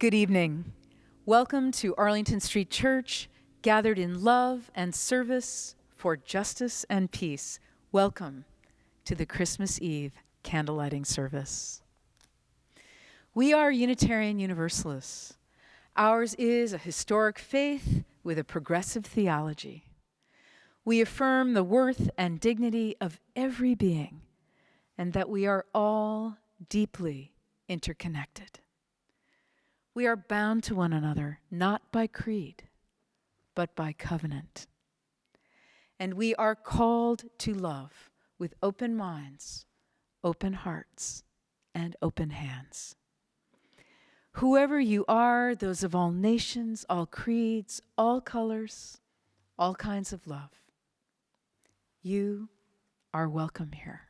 Good evening. Welcome to Arlington Street Church, gathered in love and service for justice and peace. Welcome to the Christmas Eve candlelighting service. We are Unitarian Universalists. Ours is a historic faith with a progressive theology. We affirm the worth and dignity of every being, and that we are all deeply interconnected. We are bound to one another, not by creed, but by covenant. And we are called to love with open minds, open hearts, and open hands. Whoever you are, those of all nations, all creeds, all colors, all kinds of love, you are welcome here.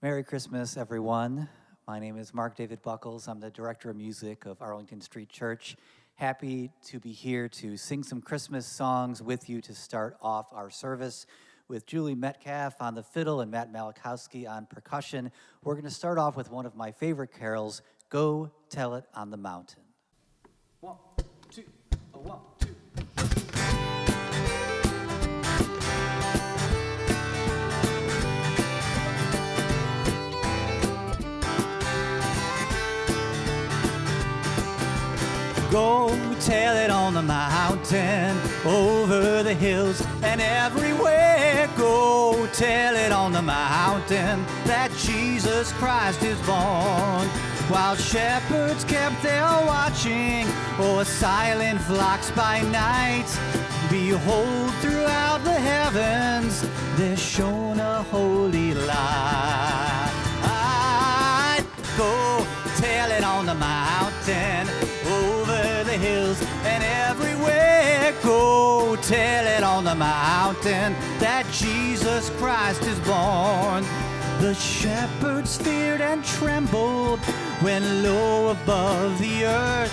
Merry Christmas, everyone. My name is Mark David Buckles. I'm the Director of Music of Arlington Street Church. Happy to be here to sing some Christmas songs with you to start off our service with Julie Metcalf on the fiddle and Matt Malachowski on percussion. We're going to start off with one of my favorite carols, Go Tell It on the Mountain. 1, 2, 1, 2. Go tell it on the mountain, over the hills and everywhere. Go tell it on the mountain that Jesus Christ is born. While shepherds kept their watching o'er silent flocks by night, behold, throughout the heavens there shone a holy light. Go tell it on the mountain, over the hills and everywhere. Go tell it on the mountain that Jesus Christ is born. The shepherds feared and trembled when low above the earth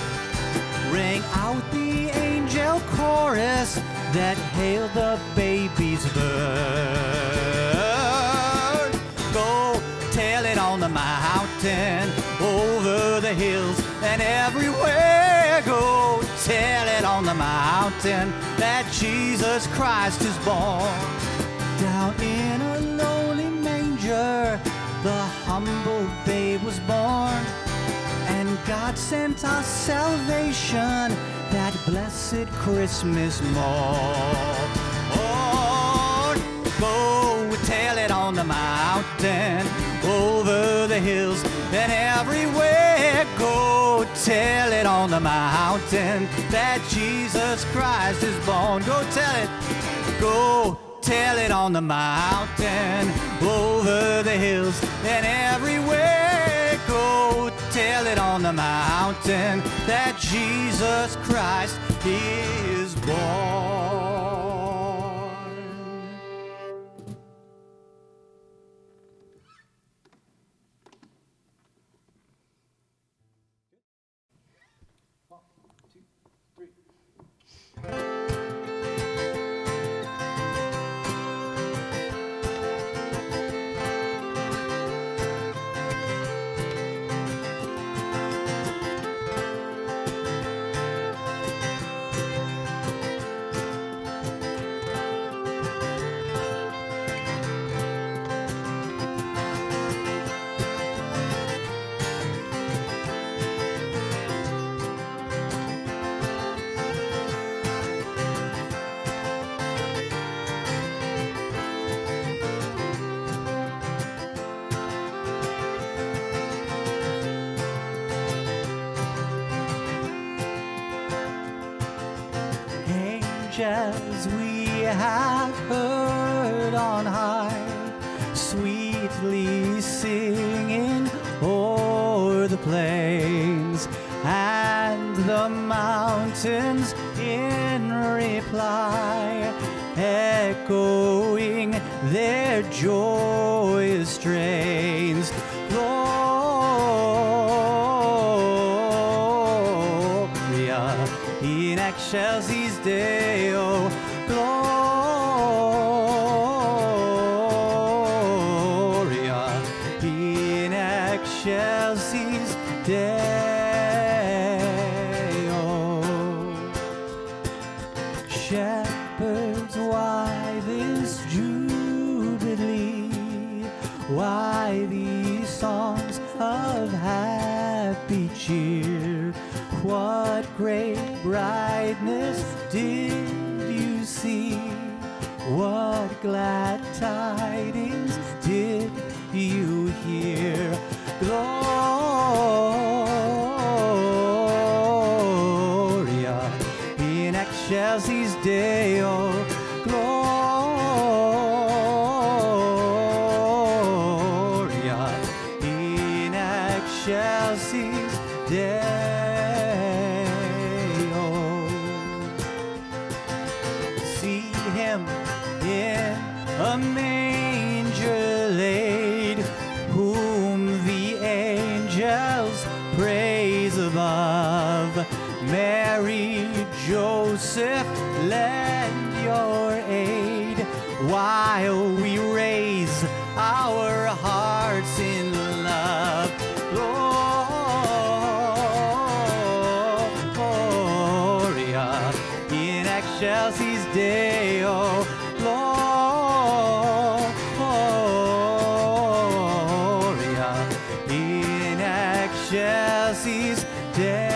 rang out the angel chorus that hailed the baby's birth. Go tell it on the mountain, over the hills and everywhere. Go tell it on the mountain that Jesus Christ is born. Down in a lowly manger, the humble babe was born, and God sent us salvation that blessed Christmas morn. Go tell it on the mountain, over the hills and everywhere. Go tell it on the mountain that Jesus Christ is born. Go tell it. Go tell it on the mountain, over the hills and everywhere. Go tell it on the mountain that Jesus Christ is born. As we have heard on high, sweetly singing o'er the plains and the mountains in reply, echoing their joyous strains. Gloria in excelsis Deo, Gloria in excelsis shepherds, why this jubilee? Why these songs of happy cheer? What great brightness did you see? What glad tidings did you hear? Gloria in excelsis Deo. Gloria in excelsis Deo. See him in a manger laid, whom the angels praise above. Mary, Joseph, lend your aid, while we raise our hearts in love. Gloria in excelsis Deo. Gloria in excelsis Deo.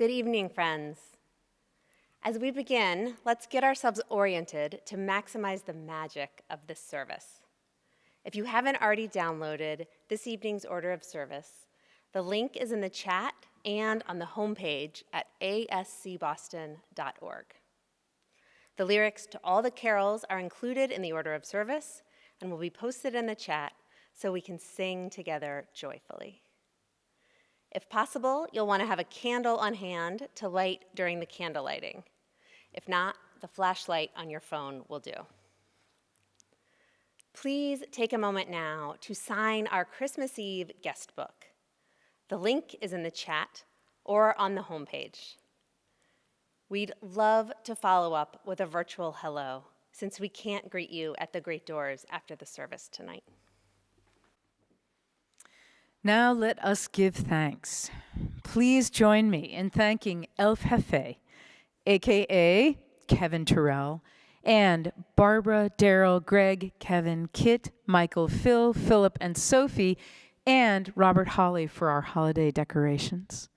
Good evening, friends. As we begin, let's get ourselves oriented to maximize the magic of this service. If you haven't already downloaded this evening's order of service, the link is in the chat and on the homepage at ascboston.org. The lyrics to all the carols are included in the order of service and will be posted in the chat so we can sing together joyfully. If possible, you'll want to have a candle on hand to light during the candle lighting. If not, the flashlight on your phone will do. Please take a moment now to sign our Christmas Eve guest book. The link is in the chat or on the homepage. We'd love to follow up with a virtual hello, since we can't greet you at the great doors after the service tonight. Now let us give thanks. Please join me in thanking Elf Hefe, a.k.a. Kevin Terrell, and Barbara, Daryl, Greg, Kevin, Kit, Michael, Phil, Philip, and Sophie, and Robert Holly for our holiday decorations.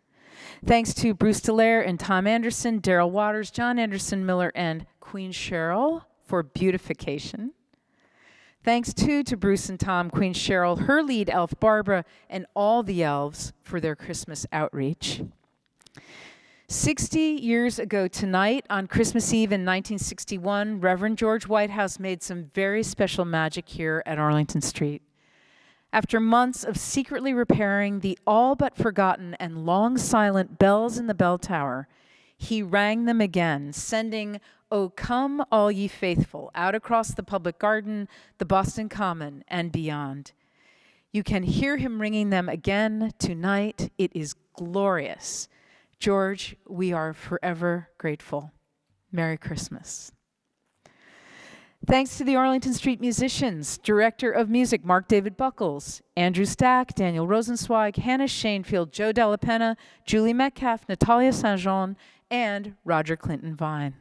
Thanks to Bruce Dallaire and Tom Anderson, Daryl Waters, John Anderson Miller, and Queen Cheryl for beautification. Thanks too to Bruce and Tom, Queen Cheryl, her lead elf Barbara, and all the elves for their Christmas outreach. 60 years ago tonight, on Christmas Eve in 1961, Reverend George Whitehouse made some very special magic here at Arlington Street. After months of secretly repairing the all but forgotten and long silent bells in the bell tower, he rang them again, sending "O come, all ye faithful," out across the public garden, the Boston Common, and beyond. You can hear him ringing them again tonight. It is glorious. George, we are forever grateful. Merry Christmas. Thanks to the Arlington Street musicians, Director of Music Mark David Buckles, Andrew Stack, Daniel Rosenzweig, Hannah Shanefield, Joe Della Penna, Julie Metcalf, Natalia St. Jean, and Roger Clinton Vine.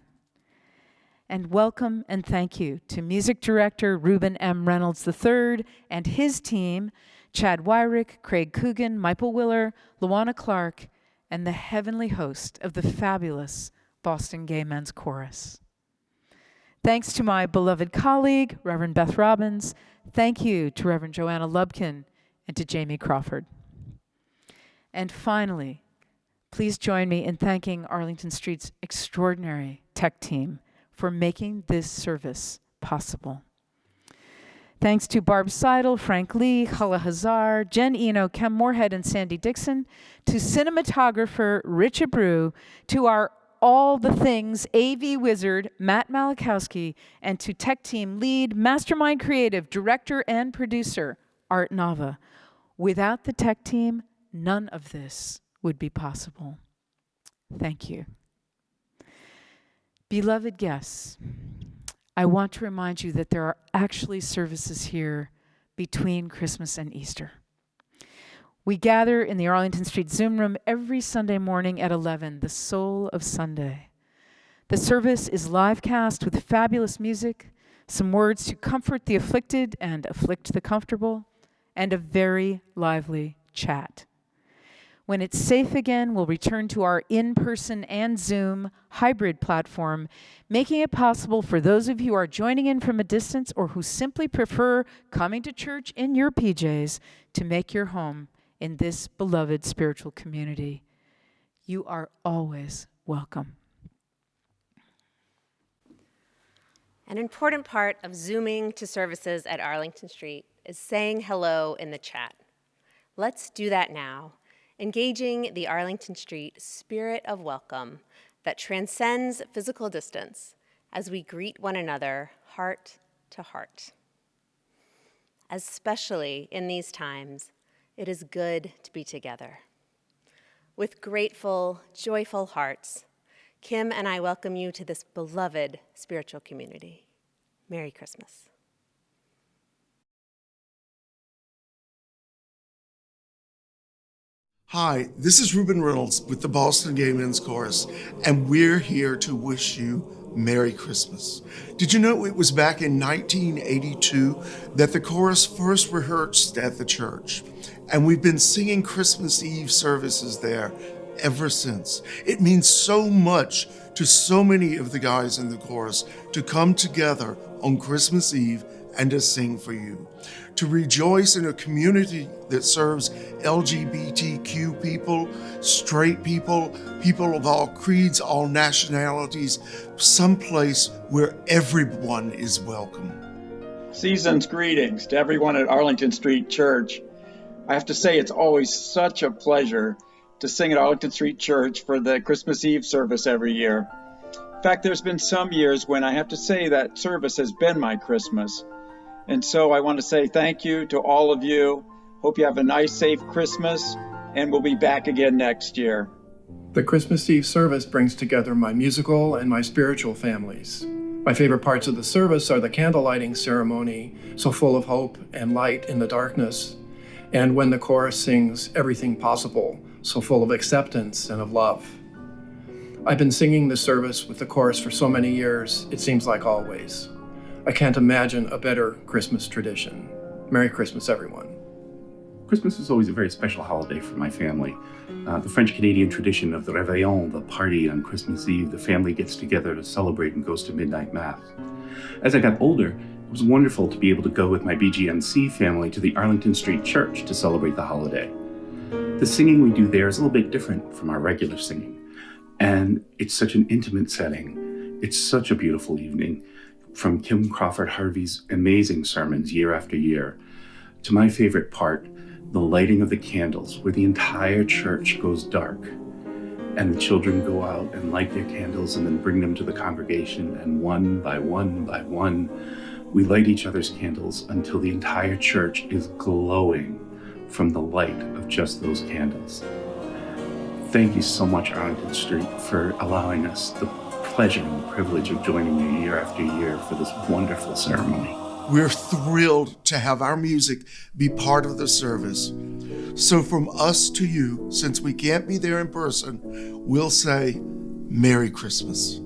And welcome and thank you to Music Director Reuben M. Reynolds III and his team, Chad Wyrick, Craig Coogan, Michael Willer, Luana Clark, and the heavenly host of the fabulous Boston Gay Men's Chorus. Thanks to my beloved colleague, Reverend Beth Robbins. Thank you to Reverend Joanna Lubkin and to Jamie Crawford. And finally, please join me in thanking Arlington Street's extraordinary tech team for making this service possible. Thanks to Barb Seidel, Frank Lee, Hala Hazar, Jen Eno, Kem Moorhead, and Sandy Dixon, to cinematographer Rich Abreu, to our all the things AV wizard Matt Malakowski, and to tech team lead, mastermind creative, director, and producer Art Nava. Without the tech team, none of this would be possible. Thank you. Beloved guests, I want to remind you that there are actually services here between Christmas and Easter. We gather in the Arlington Street Zoom room every Sunday morning at 11, the soul of Sunday. The service is live cast with fabulous music, some words to comfort the afflicted and afflict the comfortable, and a very lively chat. When it's safe again, we'll return to our in-person and Zoom hybrid platform, making it possible for those of you who are joining in from a distance or who simply prefer coming to church in your PJs to make your home in this beloved spiritual community. You are always welcome. An important part of Zooming to services at Arlington Street is saying hello in the chat. Let's do that now, engaging the Arlington Street spirit of welcome that transcends physical distance as we greet one another heart to heart. Especially in these times, it is good to be together. With grateful, joyful hearts, Kim and I welcome you to this beloved spiritual community. Merry Christmas. Hi, this is Reuben Reynolds with the Boston Gay Men's Chorus, and we're here to wish you Merry Christmas. Did you know it was back in 1982 that the chorus first rehearsed at the church? And we've been singing Christmas Eve services there ever since. It means so much to so many of the guys in the chorus to come together on Christmas Eve and to sing for you. To rejoice in a community that serves LGBTQ people, straight people, people of all creeds, all nationalities, someplace where everyone is welcome. Season's greetings to everyone at Arlington Street Church. I have to say it's always such a pleasure to sing at Arlington Street Church for the Christmas Eve service every year. In fact, there's been some years when I have to say that service has been my Christmas. And so I want to say thank you to all of you. Hope you have a nice, safe Christmas, and we'll be back again next year. The Christmas Eve service brings together my musical and my spiritual families. My favorite parts of the service are the candle lighting ceremony, so full of hope and light in the darkness, and when the chorus sings Everything Possible, so full of acceptance and of love. I've been singing the service with the chorus for so many years, it seems like always. I can't imagine a better Christmas tradition. Merry Christmas, everyone. Christmas is always a very special holiday for my family. The French-Canadian tradition of the Réveillon, the party on Christmas Eve, the family gets together to celebrate and goes to midnight mass. As I got older, it was wonderful to be able to go with my BGNC family to the Arlington Street Church to celebrate the holiday. The singing we do there is a little bit different from our regular singing, and it's such an intimate setting. It's such a beautiful evening. From Crawford Harvie's amazing sermons year after year, to my favorite part, the lighting of the candles, where the entire church goes dark, and the children go out and light their candles and then bring them to the congregation, and one by one by one, we light each other's candles until the entire church is glowing from the light of just those candles. Thank you so much, Arlington Street, for allowing us the pleasure and the privilege of joining you year after year for this wonderful ceremony. We're thrilled to have our music be part of the service. So from us to you, since we can't be there in person, we'll say Merry Christmas.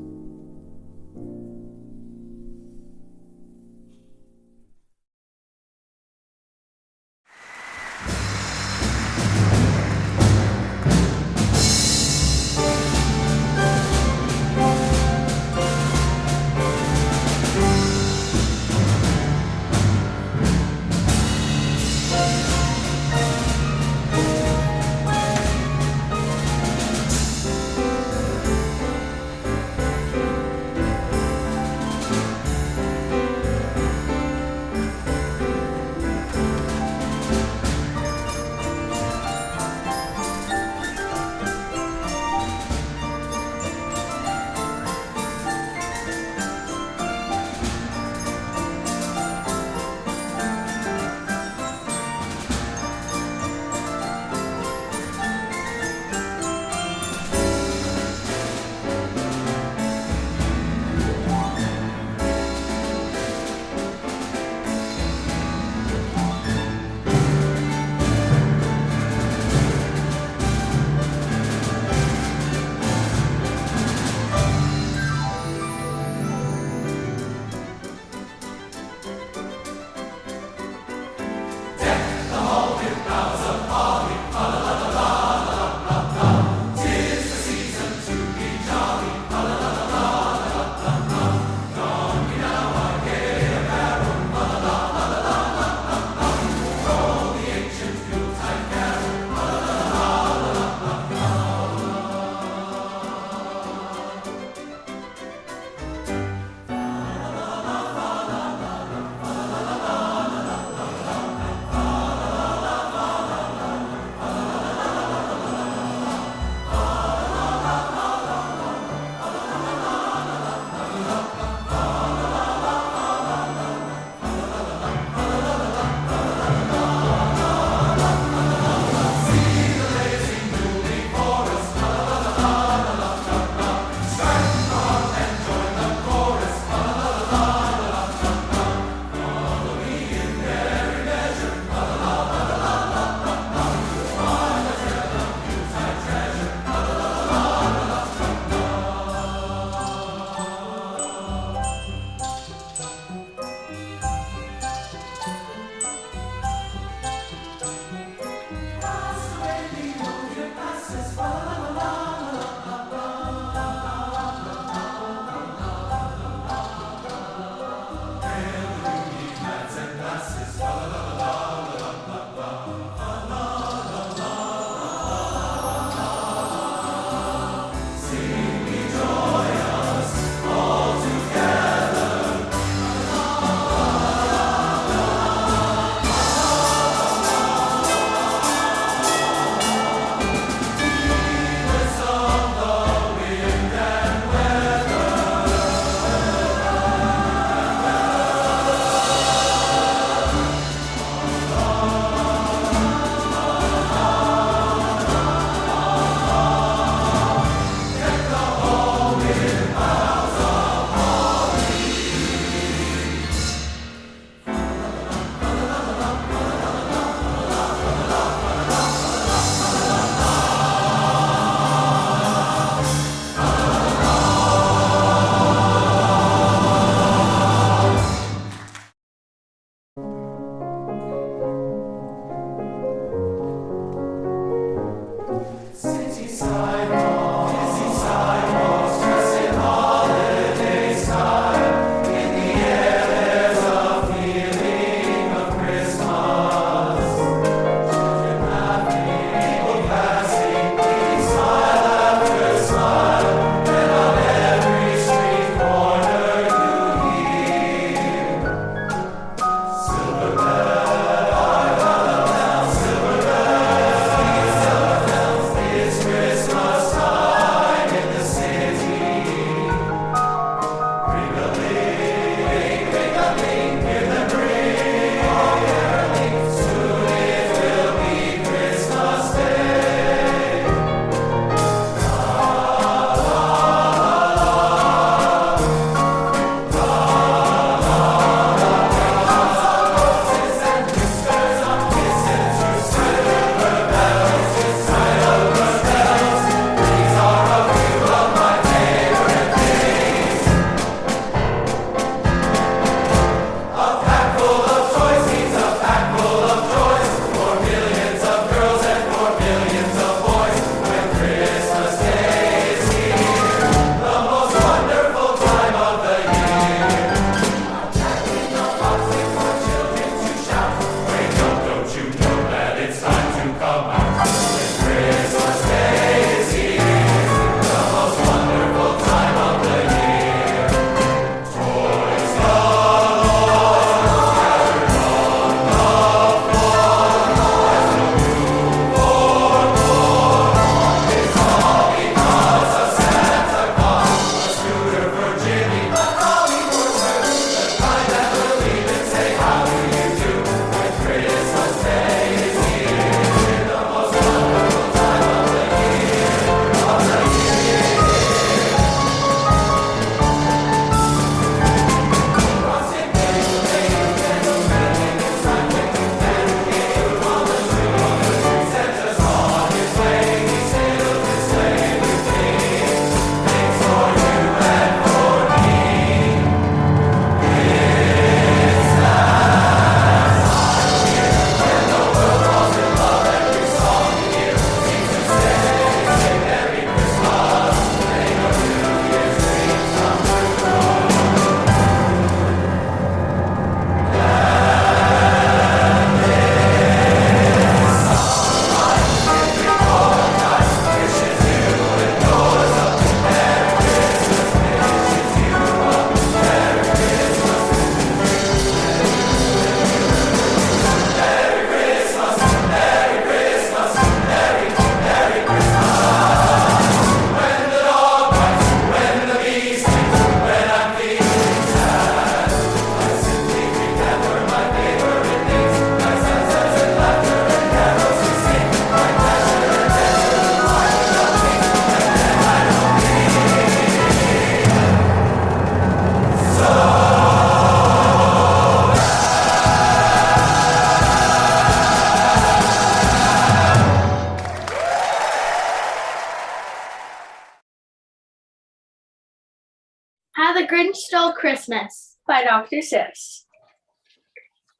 How the Grinch Stole Christmas by Dr. Seuss.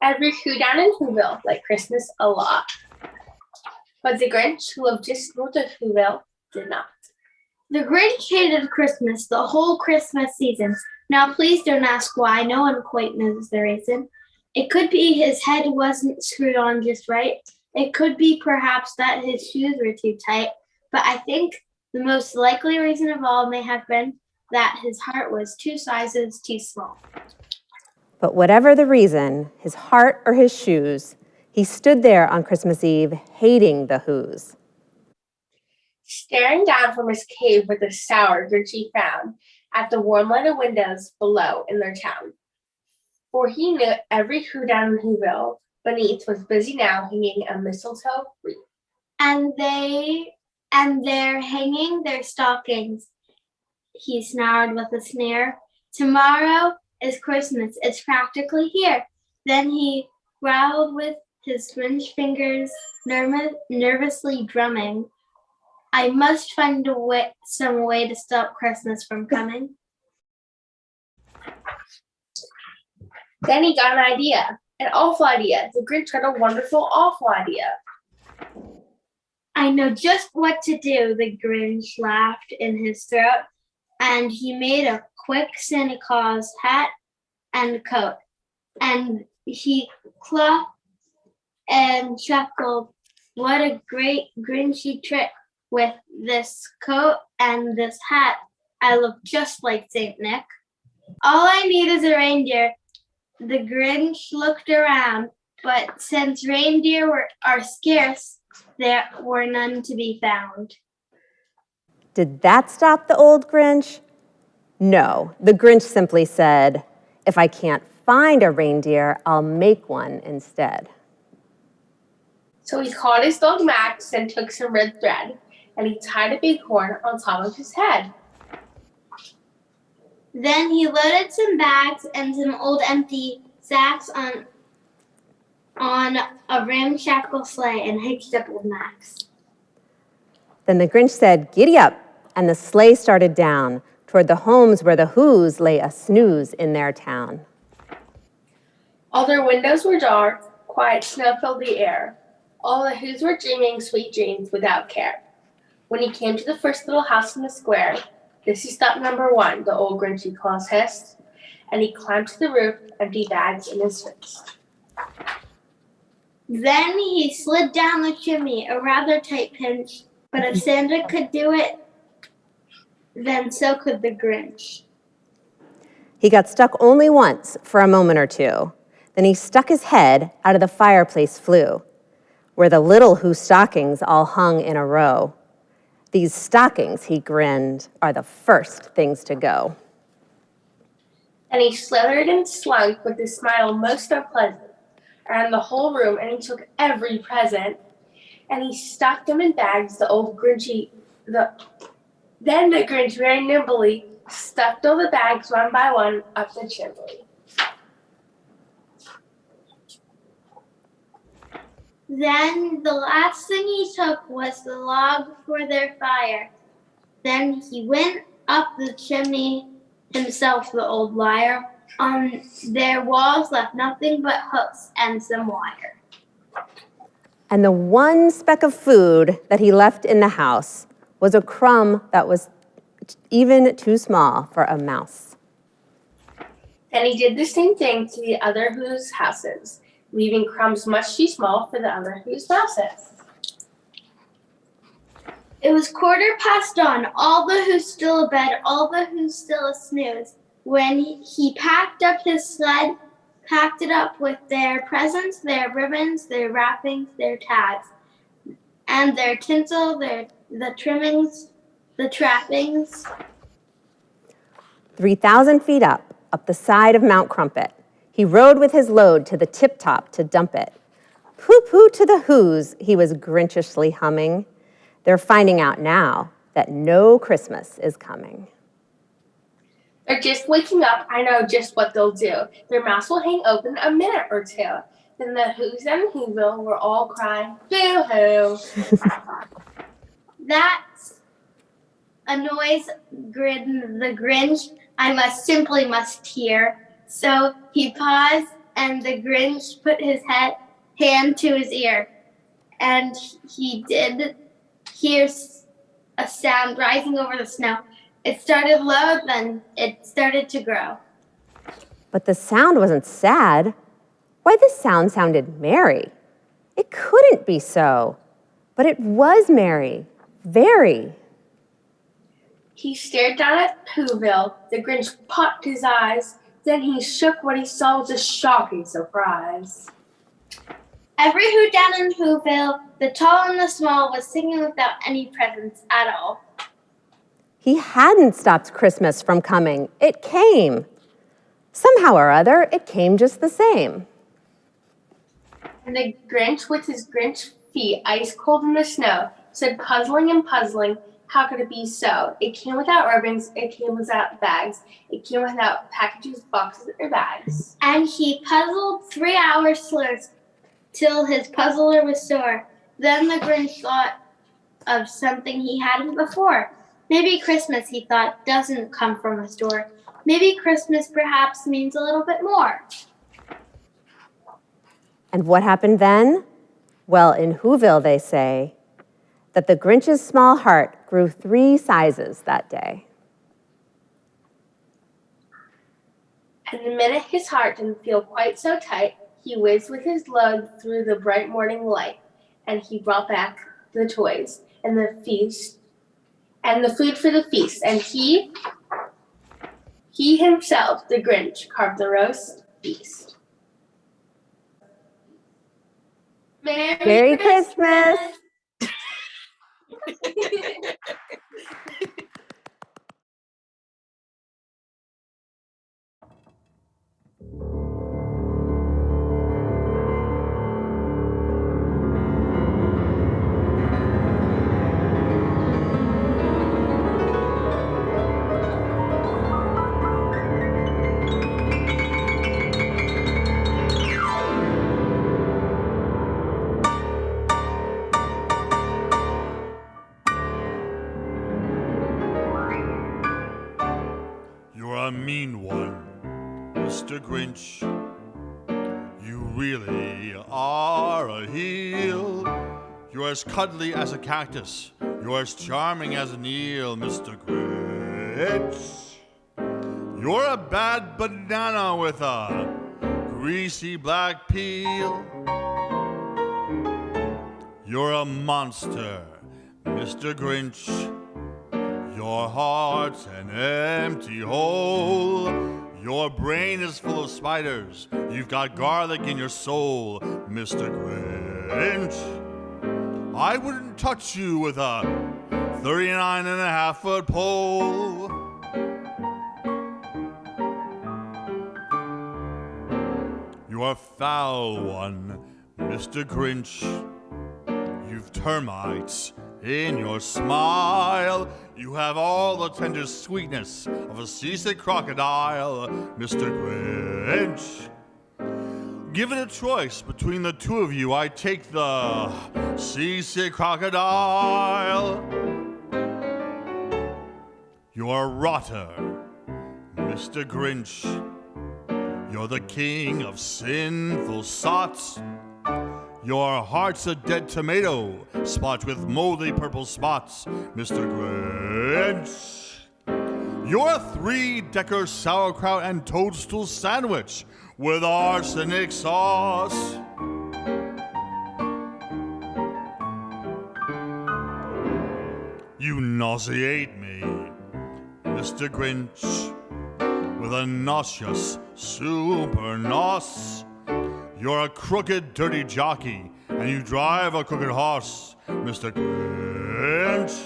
Every who down in Whoville liked Christmas a lot. But the Grinch, who lived just north of Whoville, did not. The Grinch hated Christmas the whole Christmas season. Now please don't ask why, no one quite knows the reason. It could be his head wasn't screwed on just right. It could be perhaps that his shoes were too tight. But I think the most likely reason of all may have been that his heart was 2 sizes too small. But whatever the reason, his heart or his shoes, he stood there on Christmas Eve hating the Whos. Staring down from his cave with a sour Grinchy frown at the warm light of windows below in their town. For he knew every who down in Whoville beneath was busy now hanging a mistletoe wreath. And they're hanging their stockings, he snarled with a sneer. Tomorrow is Christmas, it's practically here. Then he growled with his Grinch fingers nervously drumming. I must find some way to stop Christmas from coming. Then he got an idea, an awful idea. The Grinch got a wonderful, awful idea. I know just what to do, the Grinch laughed in his throat, and he made a quick Santa Claus hat and coat, and he clucked and chuckled. What a great Grinchy trick! With this coat and this hat, I look just like Saint Nick. All I need is a reindeer. The Grinch looked around, but since reindeer are scarce, there were none to be found. Did that stop the old Grinch? No, the Grinch simply said, if I can't find a reindeer, I'll make one instead. So he called his dog Max and took some red thread, and he tied a big horn on top of his head. Then he loaded some bags and some old empty sacks on a ramshackle sleigh and hitched up old Max. Then the Grinch said, giddy up, and the sleigh started down toward the homes where the Whos lay a snooze in their town. All their windows were dark, quiet snow filled the air. All the Whos were dreaming sweet dreams without care. When he came to the first little house in the square, this is stop number 1, the old Grinchy Claus hissed, and he climbed to the roof, empty bags in his fist. Then he slid down the chimney, a rather tight pinch, but if Santa could do it, then so could the Grinch. He got stuck only once for a moment or two. Then he stuck his head out of the fireplace flue, where the little Who stockings all hung in a row. These stockings, he grinned, are the first things to go. And he slithered and slunk with a smile most unpleasant around the whole room, and he took every present, and he stuck them in bags. Then the Grinch very nimbly stuffed all the bags one by one up the chimney. Then the last thing he took was the log for their fire. Then he went up the chimney himself, the old liar. On their walls left nothing but hooks and some wire. And the one speck of food that he left in the house was a crumb that was even too small for a mouse. Then he did the same thing to the other Whos' houses, leaving crumbs much too small for the other Whos' mouses. It was 1:15, all the Whos still abed, all the Whos still a snooze, when he packed up his sled, packed it up with their presents, their ribbons, their wrappings, their tags, and their tinsel, the trimmings, the trappings. 3,000 feet up the side of Mount Crumpet, he rode with his load to the tip-top to dump it. Pooh-pooh to the Whos, he was grinchishly humming. They're finding out now that no Christmas is coming. They're just waking up. I know just what they'll do. Their mouths will hang open a minute or two. Then the Whos and Whoville were all crying, boo-hoo. A noise grinned the Grinch I must hear. So he paused, and the Grinch put his hand to his ear. And he did hear a sound rising over the snow. It started low, then it started to grow. But the sound wasn't sad. Why, the sound sounded merry. It couldn't be so. But it was merry. Very. He stared down at Whoville. The Grinch popped his eyes. Then he shook what he saw with a shocking surprise. Every who down in Whoville, the tall and the small, was singing without any presents at all. He hadn't stopped Christmas from coming. It came. Somehow or other, it came just the same. And the Grinch, with his Grinch feet ice cold in the snow, said, puzzling and puzzling, how could it be so? It came without ribbons, it came without bags, it came without packages, boxes, or bags. And he puzzled 3 hours slow, till his puzzler was sore. Then the Grinch thought of something he hadn't before. Maybe Christmas, he thought, doesn't come from a store. Maybe Christmas perhaps means a little bit more. And what happened then? Well, in Whoville, they say that the Grinch's small heart grew 3 sizes that day. And the minute his heart didn't feel quite so tight, he whizzed with his load through the bright morning light, and he brought back the toys and the feast and the food for the feast. And he himself, the Grinch, carved the roast feast. Merry Christmas! A mean one, Mr. Grinch. You really are a heel. You're as cuddly as a cactus. You're as charming as an eel, Mr. Grinch. You're a bad banana with a greasy black peel. You're a monster, Mr. Grinch. Your heart's an empty hole. Your brain is full of spiders. You've got garlic in your soul, Mr. Grinch. I wouldn't touch you with a 39.5-foot pole. You're a foul one, Mr. Grinch. You've termites in your smile. You have all the tender sweetness of a seasick crocodile, Mr. Grinch. Given a choice between the two of you, I take the seasick crocodile. You're a rotter, Mr. Grinch. You're the king of sinful sots. Your heart's a dead tomato, spotted with moldy purple spots, Mr. Grinch. You're a 3-decker sauerkraut and toadstool sandwich with arsenic sauce. You nauseate me, Mr. Grinch, with a nauseous super nos. You're a crooked, dirty jockey, and you drive a crooked horse, Mr. Grinch.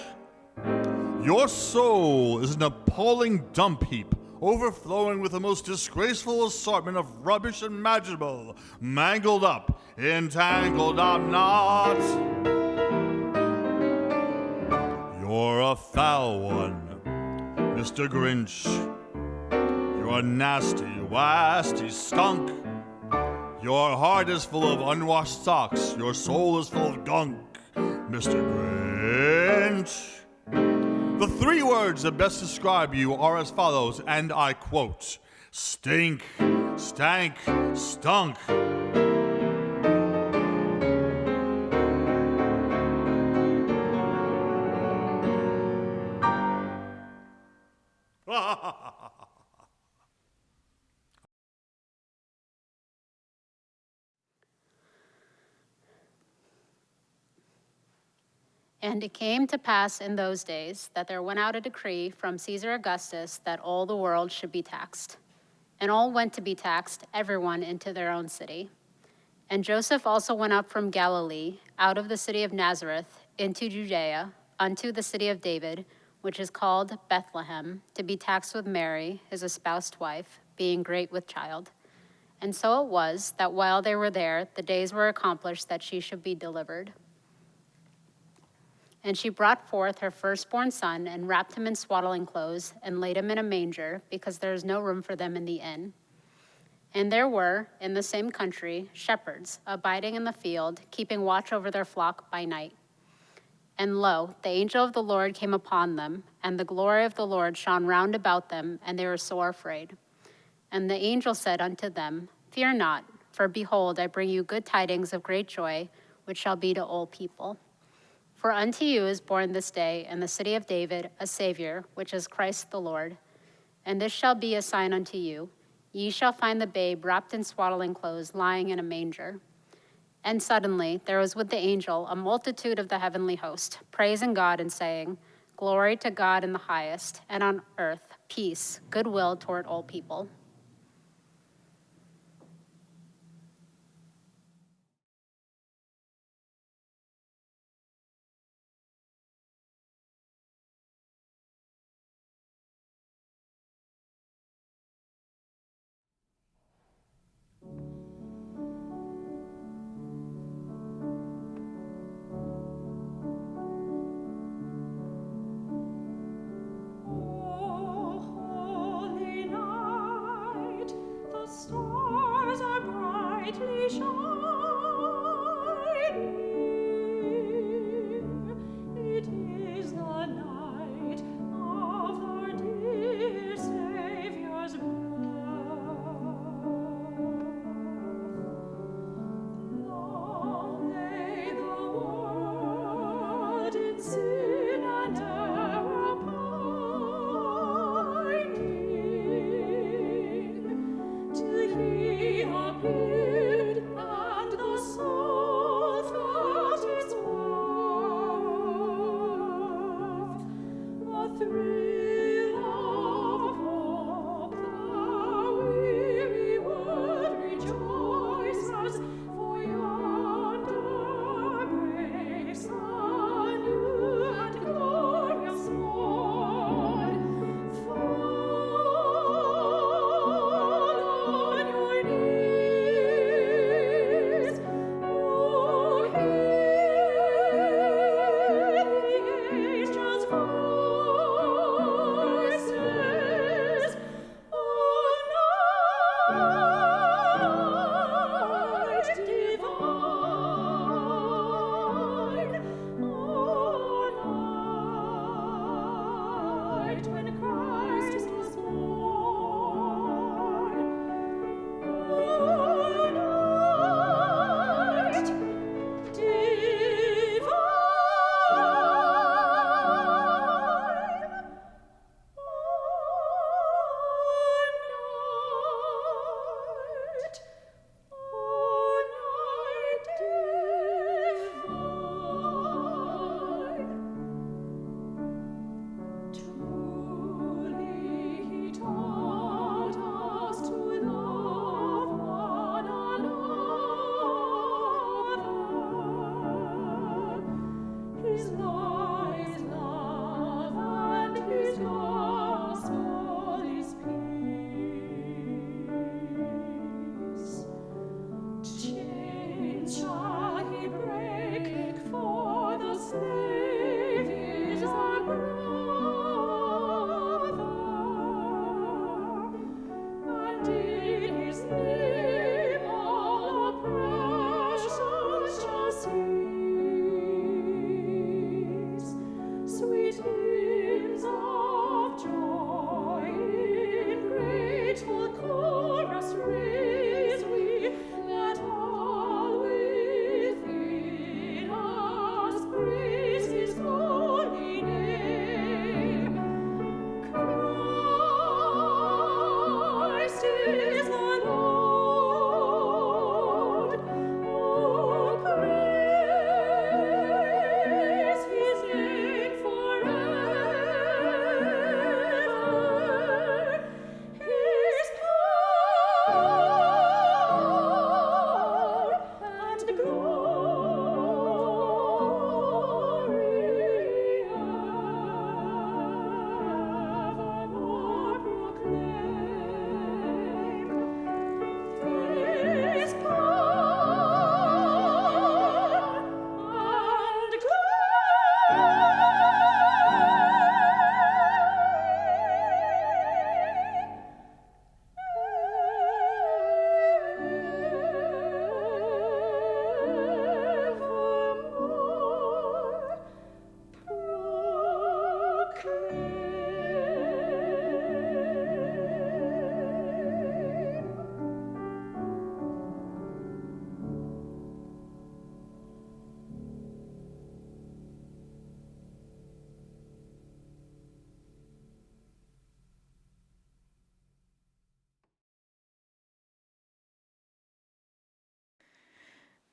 Your soul is an appalling dump heap, overflowing with the most disgraceful assortment of rubbish imaginable, mangled up in tangled up knots. You're a foul one, Mr. Grinch. You're a nasty, wasty skunk. Your heart is full of unwashed socks. Your soul is full of gunk, Mr. Grinch. The 3 words that best describe you are as follows, and I quote, stink, stank, stunk. And it came to pass in those days that there went out a decree from Caesar Augustus that all the world should be taxed. And all went to be taxed, everyone into their own city. And Joseph also went up from Galilee, out of the city of Nazareth, into Judea, unto the city of David, which is called Bethlehem, to be taxed with Mary, his espoused wife, being great with child. And so it was that while they were there, the days were accomplished that she should be delivered. And she brought forth her firstborn son and wrapped him in swaddling clothes and laid him in a manger, because there is no room for them in the inn. And there were, in the same country, shepherds abiding in the field, keeping watch over their flock by night. And lo, the angel of the Lord came upon them, and the glory of the Lord shone round about them, and they were sore afraid. And the angel said unto them, Fear not, for behold, I bring you good tidings of great joy, which shall be to all people. For unto you is born this day in the city of David a Savior, which is Christ the Lord. And this shall be a sign unto you. Ye shall find the babe wrapped in swaddling clothes, lying in a manger. And suddenly there was with the angel a multitude of the heavenly host, praising God and saying, Glory to God in the highest, and on earth peace, goodwill toward all people. Holy night.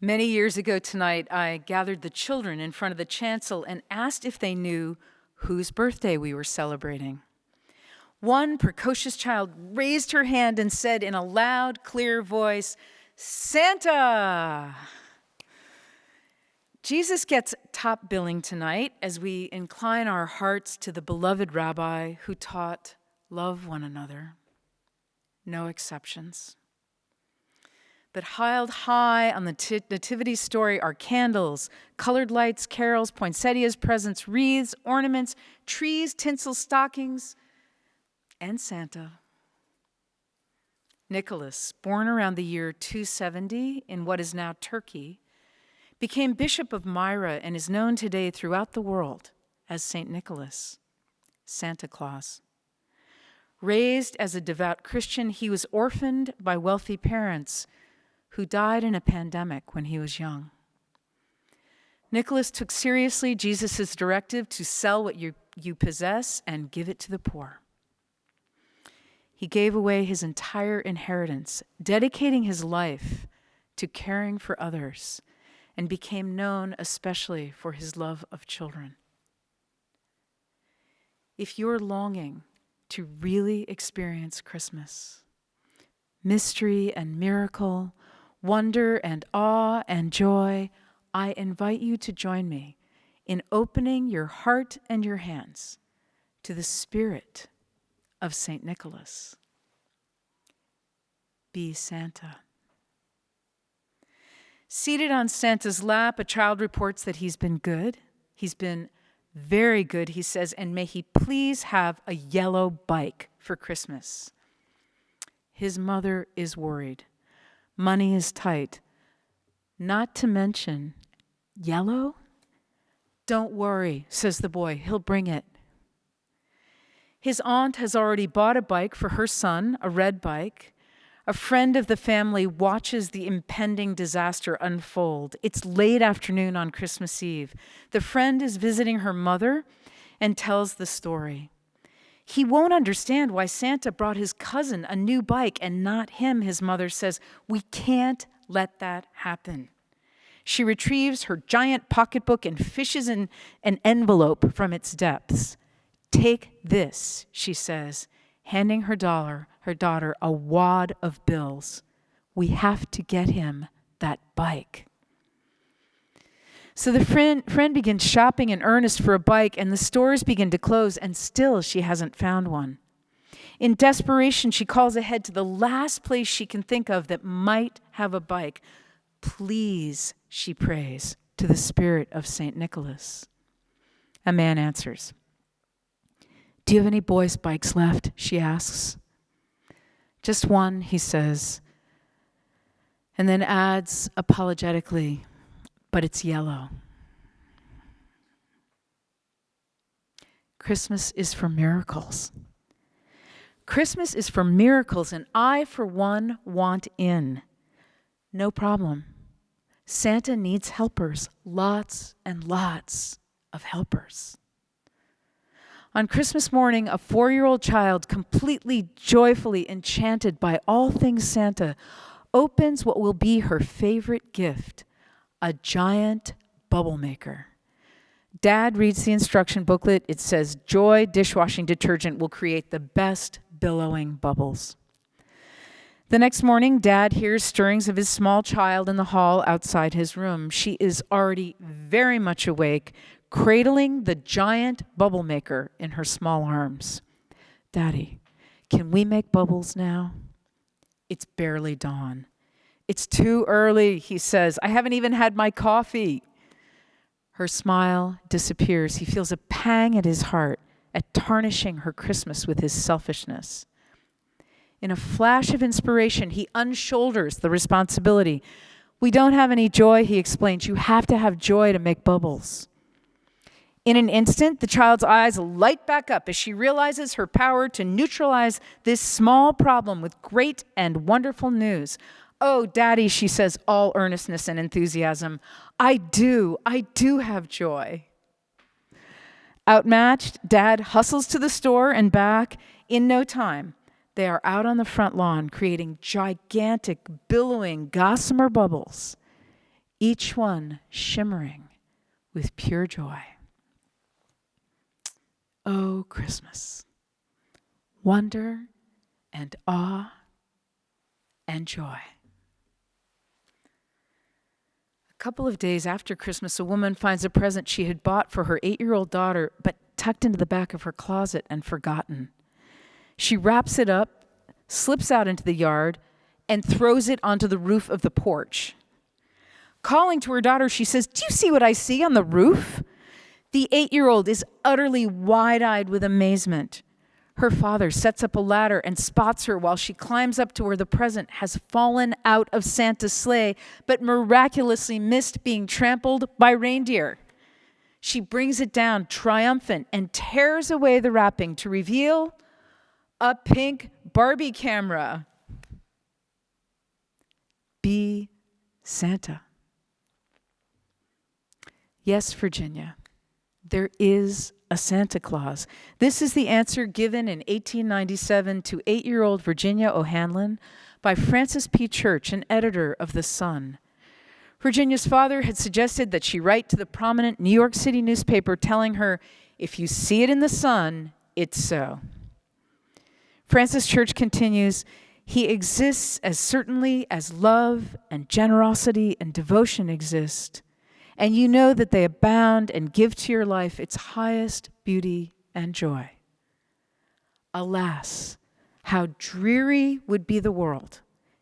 Many years ago tonight, I gathered the children in front of the chancel and asked if they knew whose birthday we were celebrating. One precocious child raised her hand and said in a loud, clear voice, "Santa!" Jesus gets top billing tonight as we incline our hearts to the beloved rabbi who taught, love one another, no exceptions. But piled high on the nativity story are candles, colored lights, carols, poinsettias, presents, wreaths, ornaments, trees, tinsel, stockings, and Santa. Nicholas, born around the year 270 in what is now Turkey, became Bishop of Myra and is known today throughout the world as St. Nicholas, Santa Claus. Raised as a devout Christian, he was orphaned by wealthy parents who died in a pandemic when he was young. Nicholas took seriously Jesus' directive to sell what you possess and give it to the poor. He gave away his entire inheritance, dedicating his life to caring for others, and became known especially for his love of children. If you're longing to really experience Christmas, mystery and miracle, wonder and awe and joy, I invite you to join me in opening your heart and your hands to the spirit of St. Nicholas. Be Santa. Seated on Santa's lap, a child reports that he's been good. He's been very good, he says, and may he please have a yellow bike for Christmas. His mother is worried. Money is tight. Not to mention, yellow? Don't worry, says the boy. He'll bring it. His aunt has already bought a bike for her son, a red bike. A friend of the family watches the impending disaster unfold. It's late afternoon on Christmas Eve. The friend is visiting her mother and tells the story. He won't understand why Santa brought his cousin a new bike and not him, his mother says. We can't let that happen. She retrieves her giant pocketbook and fishes in an envelope from its depths. Take this, she says, handing her daughter a wad of bills. We have to get him that bike. So the friend begins shopping in earnest for a bike, and the stores begin to close, and still she hasn't found one. In desperation, she calls ahead to the last place she can think of that might have a bike. Please, she prays to the spirit of St. Nicholas. A man answers. Do you have any boys' bikes left? She asks. Just one, he says, and then adds apologetically, but it's yellow. Christmas is for miracles. Christmas is for miracles, and I, for one, want in. No problem. Santa needs helpers, lots and lots of helpers. On Christmas morning, a 4-year-old child, completely joyfully enchanted by all things Santa, opens what will be her favorite gift, a giant bubble maker. Dad reads the instruction booklet. It says, Joy dishwashing detergent will create the best billowing bubbles. The next morning, Dad hears stirrings of his small child in the hall outside his room. She is already very much awake, cradling the giant bubble maker in her small arms. Daddy, can we make bubbles now? It's barely dawn. It's too early, he says. I haven't even had my coffee. Her smile disappears. He feels a pang at his heart at tarnishing her Christmas with his selfishness. In a flash of inspiration, he unshoulders the responsibility. We don't have any joy, he explains. You have to have joy to make bubbles. In an instant, the child's eyes light back up as she realizes her power to neutralize this small problem with great and wonderful news. Oh, Daddy, she says, all earnestness and enthusiasm. I do have joy. Outmatched, Dad hustles to the store and back. In no time, they are out on the front lawn creating gigantic, billowing gossamer bubbles. each one shimmering with pure joy. Oh, Christmas, wonder and awe and joy. A couple of days after Christmas, a woman finds a present she had bought for her 8-year-old daughter, but tucked into the back of her closet and forgotten. She wraps it up, slips out into the yard, and throws it onto the roof of the porch. Calling to her daughter, she says, "Do you see what I see on the roof?" The 8-year-old is utterly wide-eyed with amazement. Her father sets up a ladder and spots her while she climbs up to where the present has fallen out of Santa's sleigh, but miraculously missed being trampled by reindeer. She brings it down triumphant and tears away the wrapping to reveal a pink Barbie camera. Be Santa. Yes, Virginia, there is a Santa Claus. This is the answer given in 1897 to 8-year-old Virginia O'Hanlon by Francis P. Church, an editor of The Sun. Virginia's father had suggested that she write to the prominent New York City newspaper telling her, "If you see it in the Sun, it's so." Francis Church continues, "He exists as certainly as love and generosity and devotion exist, and you know that they abound and give to your life its highest beauty and joy. Alas, how dreary would be the world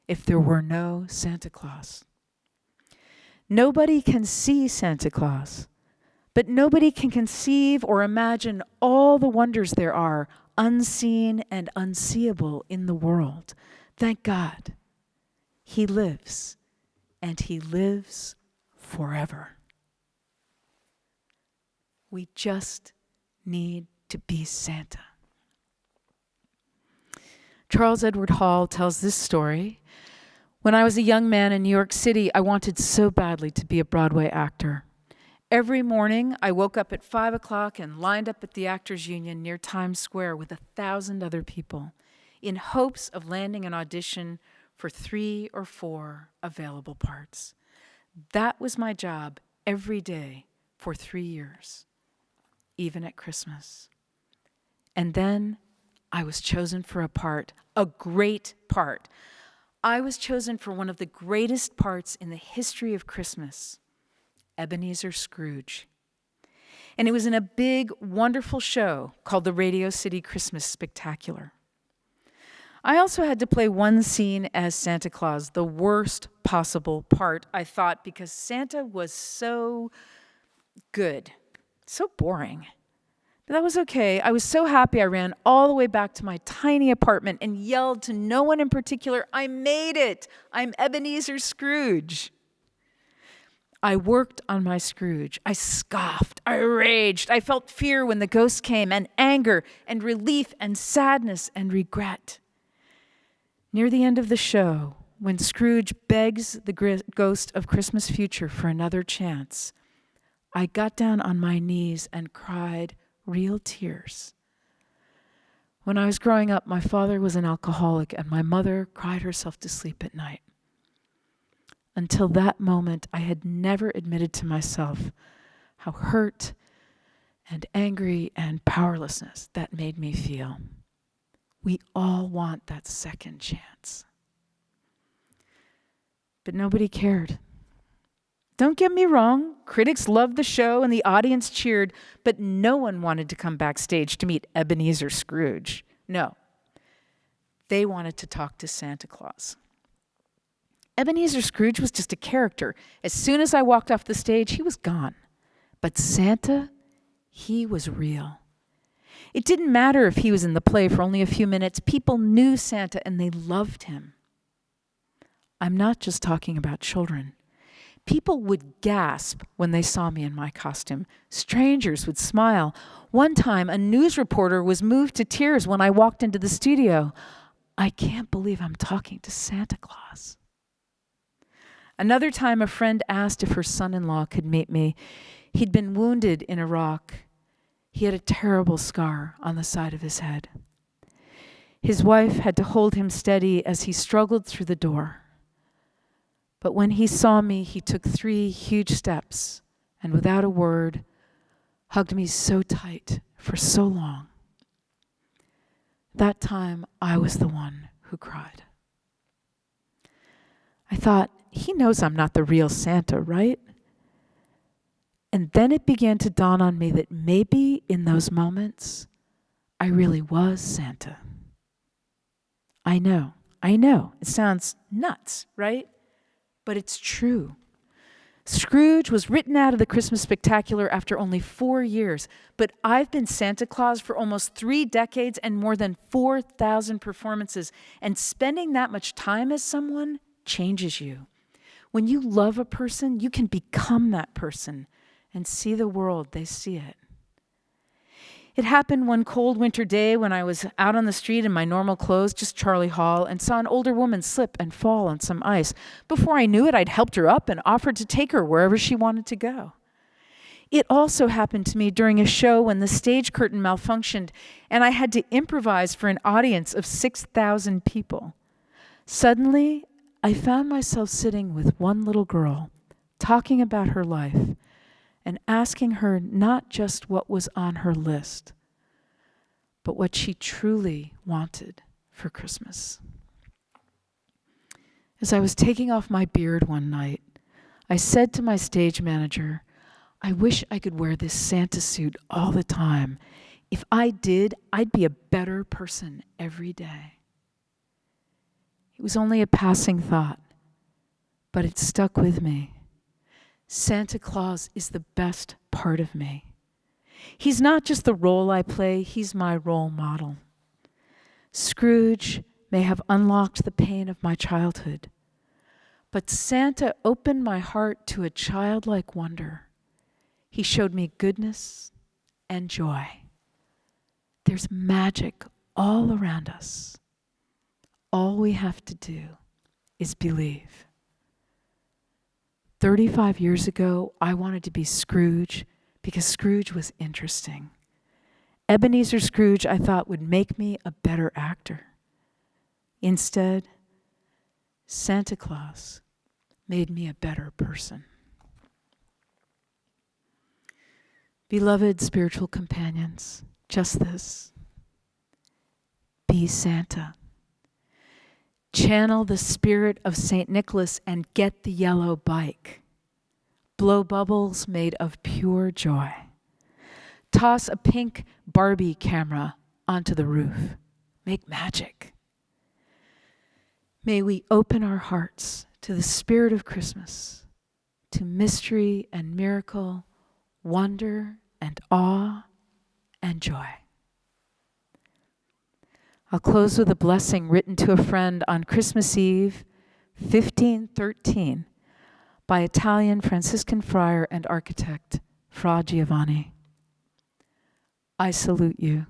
if there were no Santa Claus. Nobody can see Santa Claus, but nobody can conceive or imagine all the wonders there are, unseen and unseeable in the world. Thank God, He lives, and He lives forever. We just need to be Santa." Charles Edward Hall tells this story. "When I was a young man in New York City, I wanted so badly to be a Broadway actor. Every morning, I woke up at 5 o'clock and lined up at the Actors Union near Times Square with 1,000 other people in hopes of landing an audition for 3 or 4 available parts. That was my job every day for 3 years, even at Christmas. And then I was chosen for a part, a great part. I was chosen for one of the greatest parts in the history of Christmas, Ebenezer Scrooge. And it was in a big, wonderful show called the Radio City Christmas Spectacular. I also had to play one scene as Santa Claus, the worst possible part, I thought, because Santa was so good, so boring. But that was okay. I was so happy I ran all the way back to my tiny apartment and yelled to no one in particular, "I made it! I'm Ebenezer Scrooge!" I worked on my Scrooge. I scoffed. I raged. I felt fear when the ghost came, and anger, and relief, and sadness, and regret. Near the end of the show, when Scrooge begs the ghost of Christmas future for another chance, I got down on my knees and cried real tears. When I was growing up, my father was an alcoholic, and my mother cried herself to sleep at night. Until that moment, I had never admitted to myself how hurt and angry and powerlessness that made me feel. We all want that second chance. But nobody cared. Don't get me wrong, critics loved the show and the audience cheered, but no one wanted to come backstage to meet Ebenezer Scrooge. No, they wanted to talk to Santa Claus. Ebenezer Scrooge was just a character. As soon as I walked off the stage, he was gone. But Santa, he was real. It didn't matter if he was in the play for only a few minutes. People knew Santa and they loved him. I'm not just talking about children. People would gasp when they saw me in my costume. Strangers would smile. One time, a news reporter was moved to tears when I walked into the studio. I can't believe I'm talking to Santa Claus. Another time, a friend asked if her son-in-law could meet me. He'd been wounded in Iraq. He had a terrible scar on the side of his head. His wife had to hold him steady as he struggled through the door. But when he saw me, he took 3 huge steps and without a word, hugged me so tight for so long. That time, I was the one who cried. I thought, he knows I'm not the real Santa, right? And then it began to dawn on me that maybe in those moments, I really was Santa. I know. It sounds nuts, right? But it's true. Scrooge was written out of the Christmas Spectacular after only 4 years, but I've been Santa Claus for almost 3 decades and more than 4,000 performances, and spending that much time as someone changes you. When you love a person, you can become that person and see the world they see it. It happened one cold winter day when I was out on the street in my normal clothes, just Charlie Hall, and saw an older woman slip and fall on some ice. Before I knew it, I'd helped her up and offered to take her wherever she wanted to go. It also happened to me during a show when the stage curtain malfunctioned and I had to improvise for an audience of 6,000 people. Suddenly, I found myself sitting with one little girl, talking about her life, and asking her not just what was on her list, but what she truly wanted for Christmas. As I was taking off my beard one night, I said to my stage manager, I wish I could wear this Santa suit all the time. If I did, I'd be a better person every day. It was only a passing thought, but it stuck with me. Santa Claus is the best part of me. He's not just the role I play, he's my role model. Scrooge may have unlocked the pain of my childhood, but Santa opened my heart to a childlike wonder. He showed me goodness and joy. There's magic all around us. All we have to do is believe. 35 years ago, I wanted to be Scrooge because Scrooge was interesting. Ebenezer Scrooge, I thought, would make me a better actor. Instead, Santa Claus made me a better person. Beloved spiritual companions, just this. Be Santa. Channel the spirit of St. Nicholas and get the yellow bike. Blow bubbles made of pure joy. Toss a pink Barbie camera onto the roof. Make magic. May we open our hearts to the spirit of Christmas, to mystery and miracle, wonder and awe and joy. I'll close with a blessing written to a friend on Christmas Eve, 1513, by Italian Franciscan friar and architect Fra Giovanni. I salute you.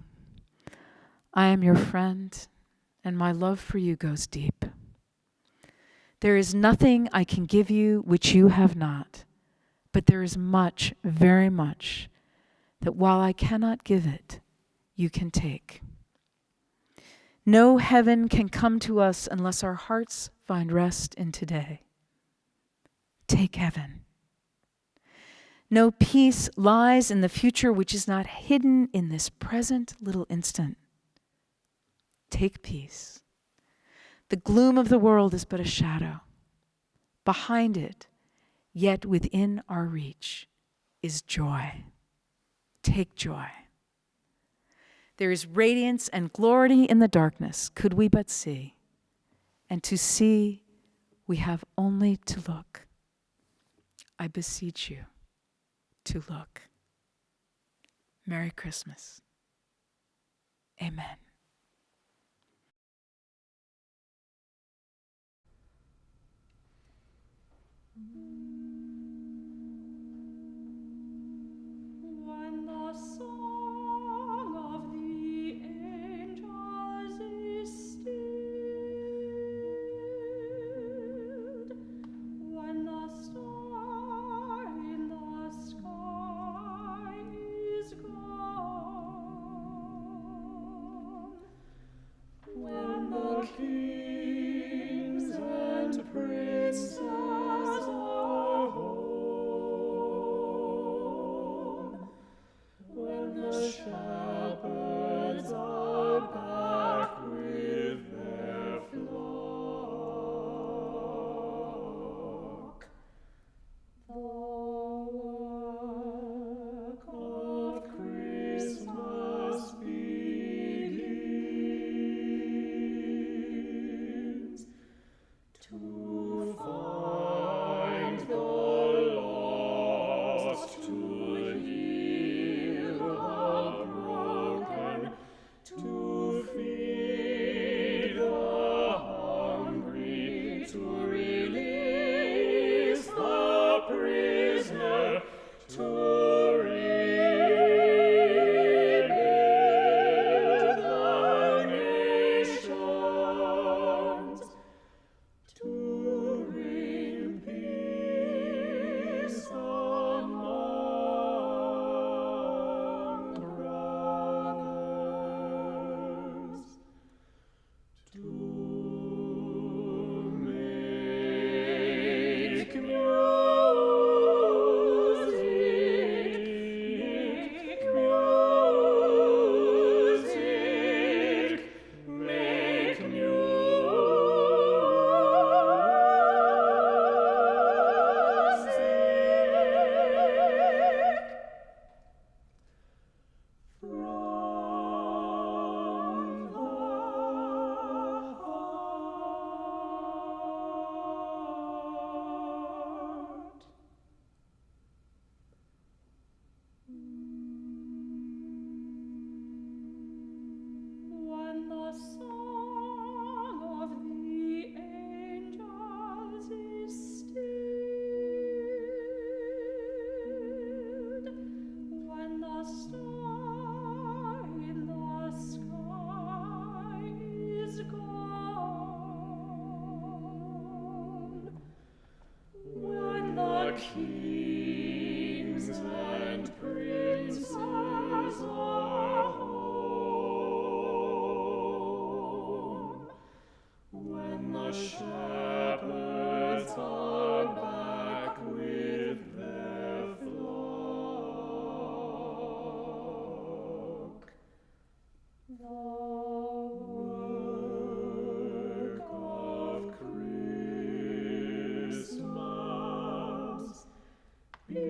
I am your friend, and my love for you goes deep. There is nothing I can give you which you have not, but there is much, very much, that while I cannot give it, you can take. No heaven can come to us unless our hearts find rest in today. Take heaven. No peace lies in the future which is not hidden in this present little instant. Take peace. The gloom of the world is but a shadow. Behind it, yet within our reach, is joy. Take joy. There is radiance and glory in the darkness, could we but see. And to see, we have only to look. I beseech you to look. Merry Christmas. Amen. When the song of the angels is stilled, when the star in the sky is gone, when the kings and princes kings and princes are home, when the shepherds are back with their flock. The work of Christmas begins.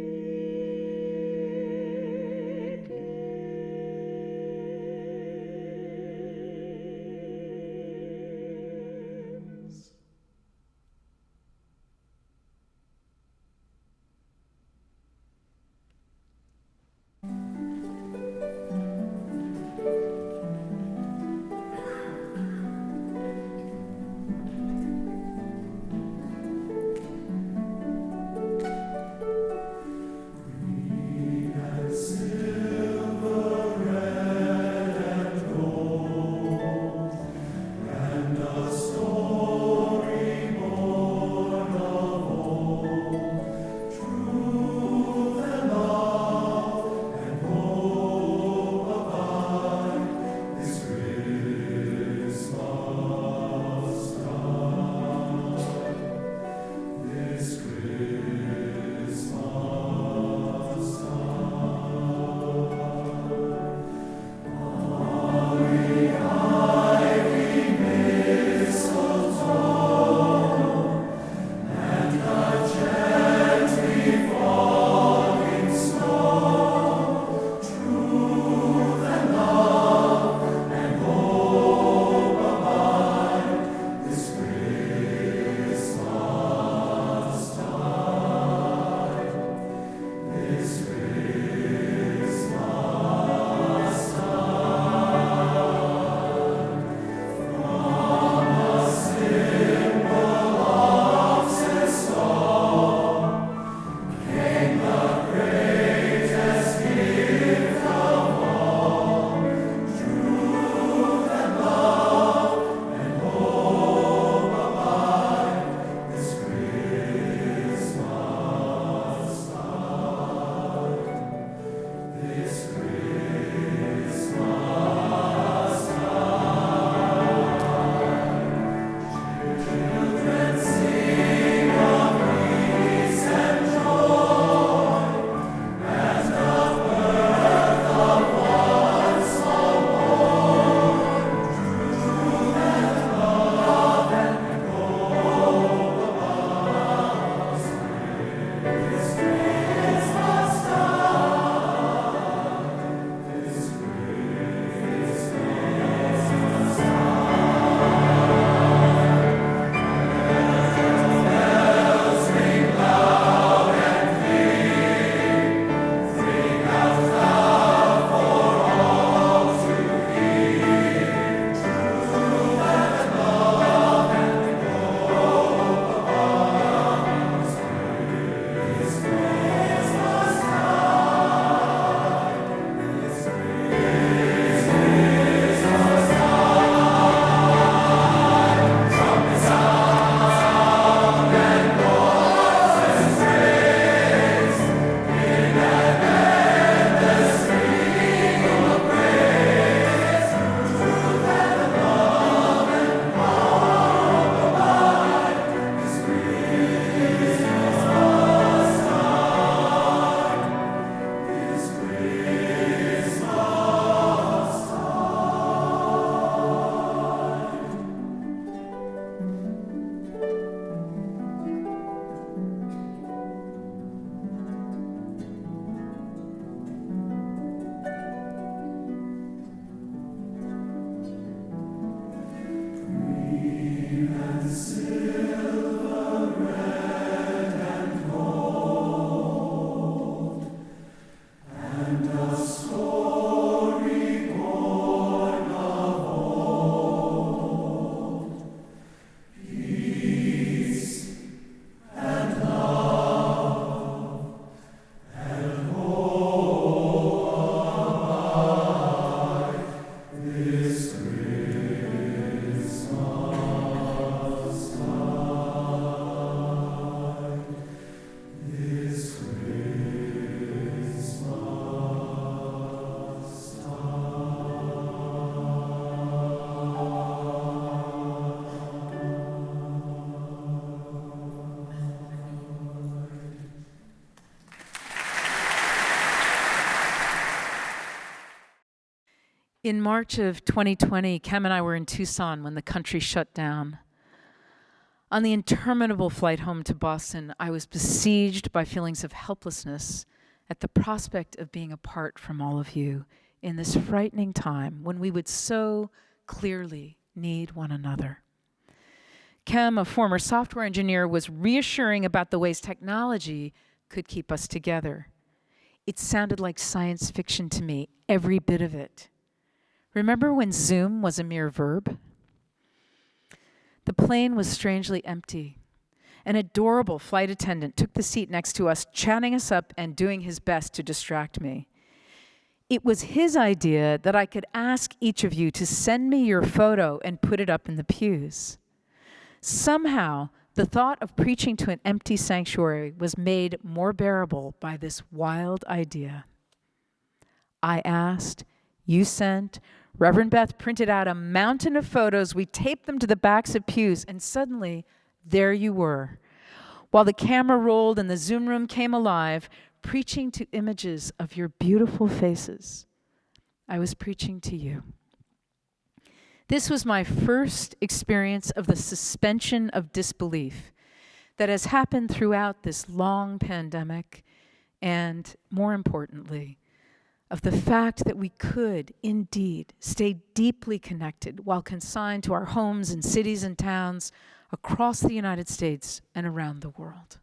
In March of 2020, Cam and I were in Tucson when the country shut down. On the interminable flight home to Boston, I was besieged by feelings of helplessness at the prospect of being apart from all of you in this frightening time when we would so clearly need one another. Cam, a former software engineer, was reassuring about the ways technology could keep us together. It sounded like science fiction to me, every bit of it. Remember when Zoom was a mere verb? The plane was strangely empty. An adorable flight attendant took the seat next to us, chatting us up and doing his best to distract me. It was his idea that I could ask each of you to send me your photo and put it up in the pews. Somehow, the thought of preaching to an empty sanctuary was made more bearable by this wild idea. I asked, you sent, Reverend Beth printed out a mountain of photos, we taped them to the backs of pews, and suddenly, there you were. While the camera rolled and the Zoom room came alive, preaching to images of your beautiful faces. I was preaching to you. This was my first experience of the suspension of disbelief that has happened throughout this long pandemic, and more importantly, of the fact that we could indeed stay deeply connected while consigned to our homes and cities and towns across the United States and around the world.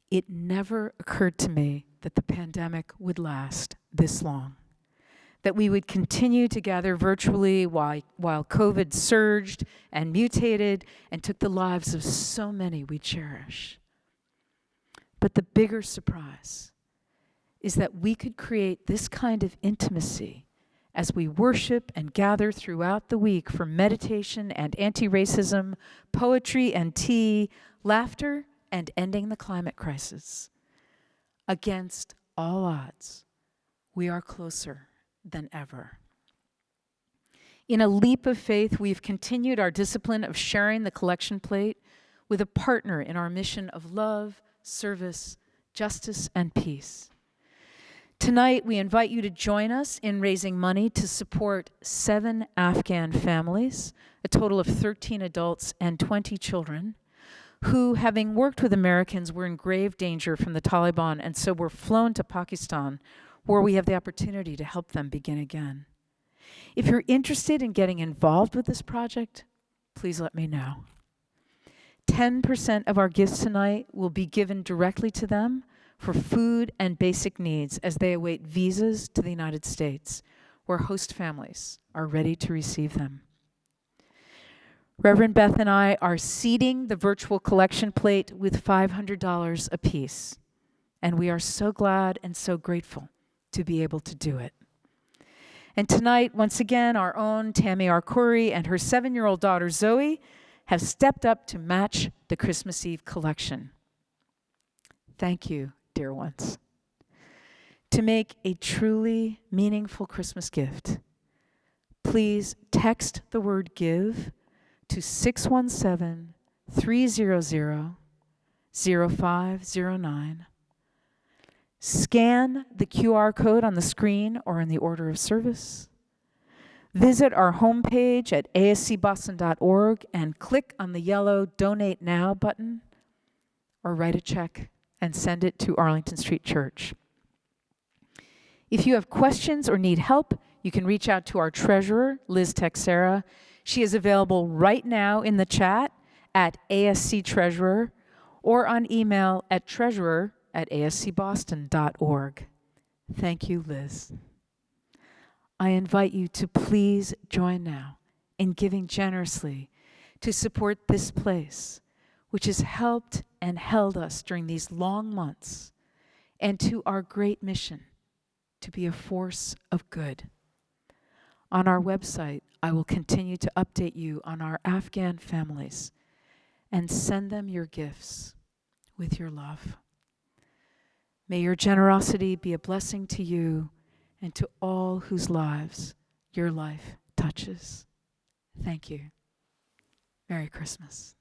It never occurred to me that the pandemic would last this long, that we would continue to gather virtually while COVID surged and mutated and took the lives of so many we cherish. But the bigger surprise is that we could create this kind of intimacy as we worship and gather throughout the week for meditation and anti-racism, poetry and tea, laughter, and ending the climate crisis. Against all odds, we are closer than ever. In a leap of faith, we've continued our discipline of sharing the collection plate with a partner in our mission of love, service, justice, and peace. Tonight, we invite you to join us in raising money to support 7 Afghan families, a total of 13 adults and 20 children, who, having worked with Americans, were in grave danger from the Taliban and so were flown to Pakistan, where we have the opportunity to help them begin again. If you're interested in getting involved with this project, please let me know. 10% of our gifts tonight will be given directly to them for food and basic needs as they await visas to the United States, where host families are ready to receive them. Reverend Beth and I are seeding the virtual collection plate with $500 apiece, and we are so glad and so grateful to be able to do it. And tonight, once again, our own Tammy Arcuri and her 7-year-old daughter Zoe have stepped up to match the Christmas Eve collection. Thank you, dear ones. To make a truly meaningful Christmas gift, please text the word GIVE to 617-300-0509. Scan the QR code on the screen or in the order of service. Visit our homepage at ascboston.org and click on the yellow Donate Now button, or write a check and send it to Arlington Street Church. If you have questions or need help, you can reach out to our treasurer, Liz Texera. She is available right now in the chat at asctreasurer or on email at treasurer@ascboston.org. Thank you, Liz. I invite you to please join now in giving generously to support this place, which has helped and held us during these long months, and to our great mission to be a force of good. On our website, I will continue to update you on our Afghan families and send them your gifts with your love. May your generosity be a blessing to you and to all whose lives your life touches. Thank you. Merry Christmas.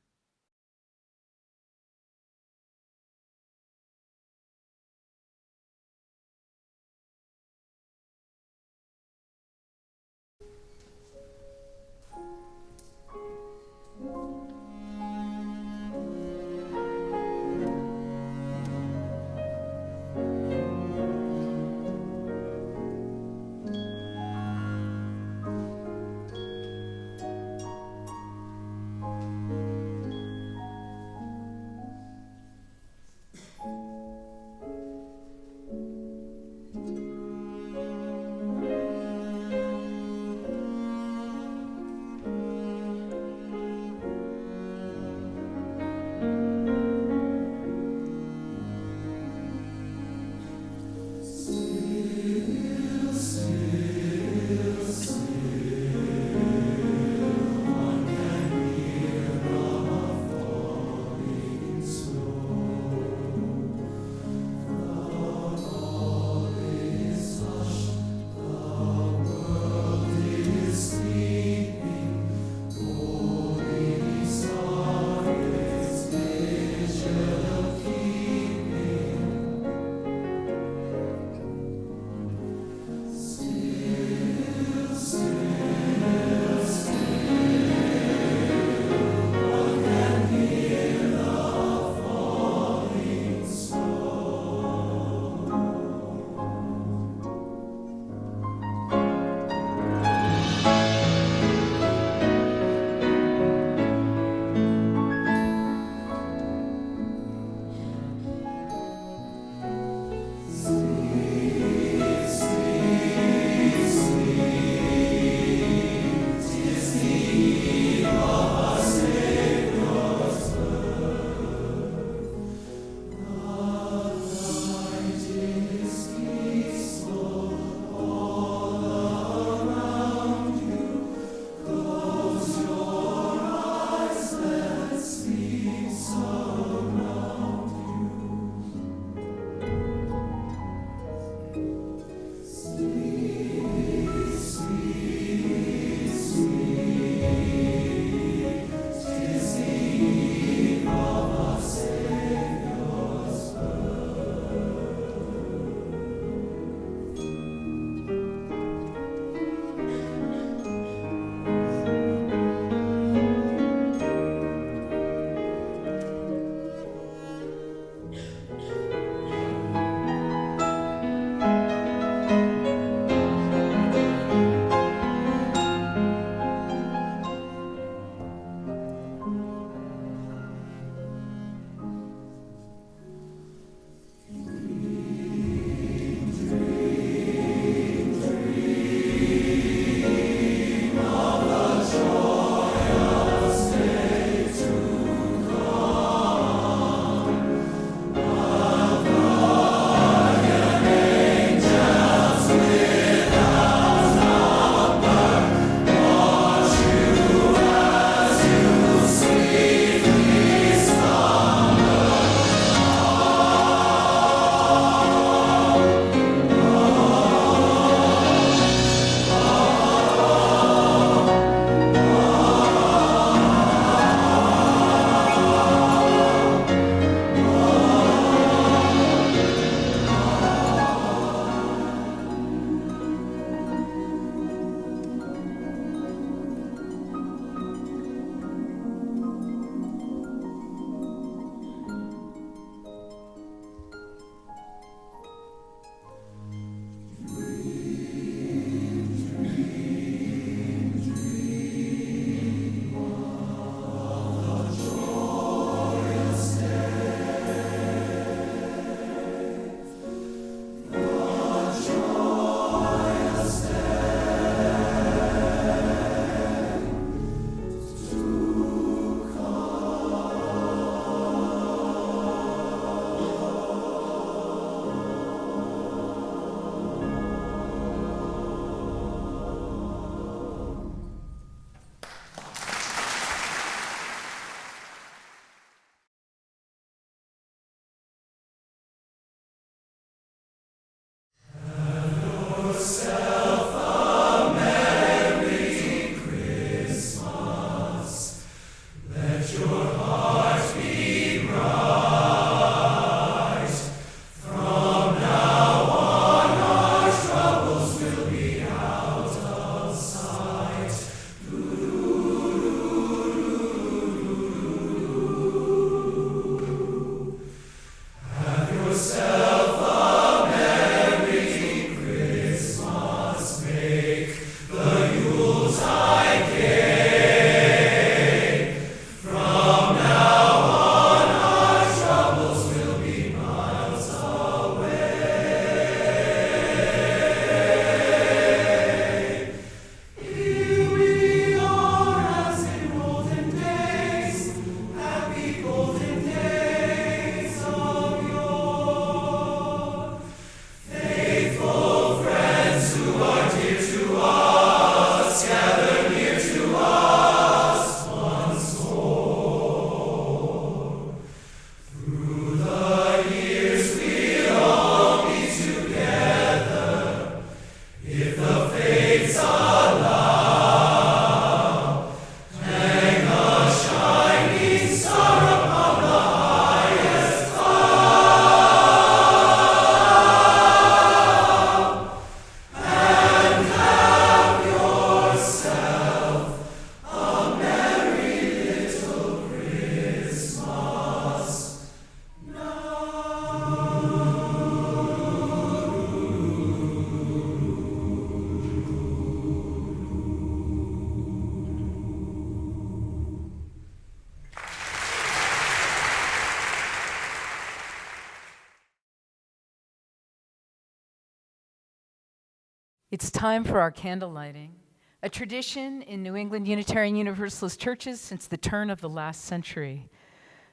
It's time for our candle lighting, a tradition in New England Unitarian Universalist churches since the turn of the last century.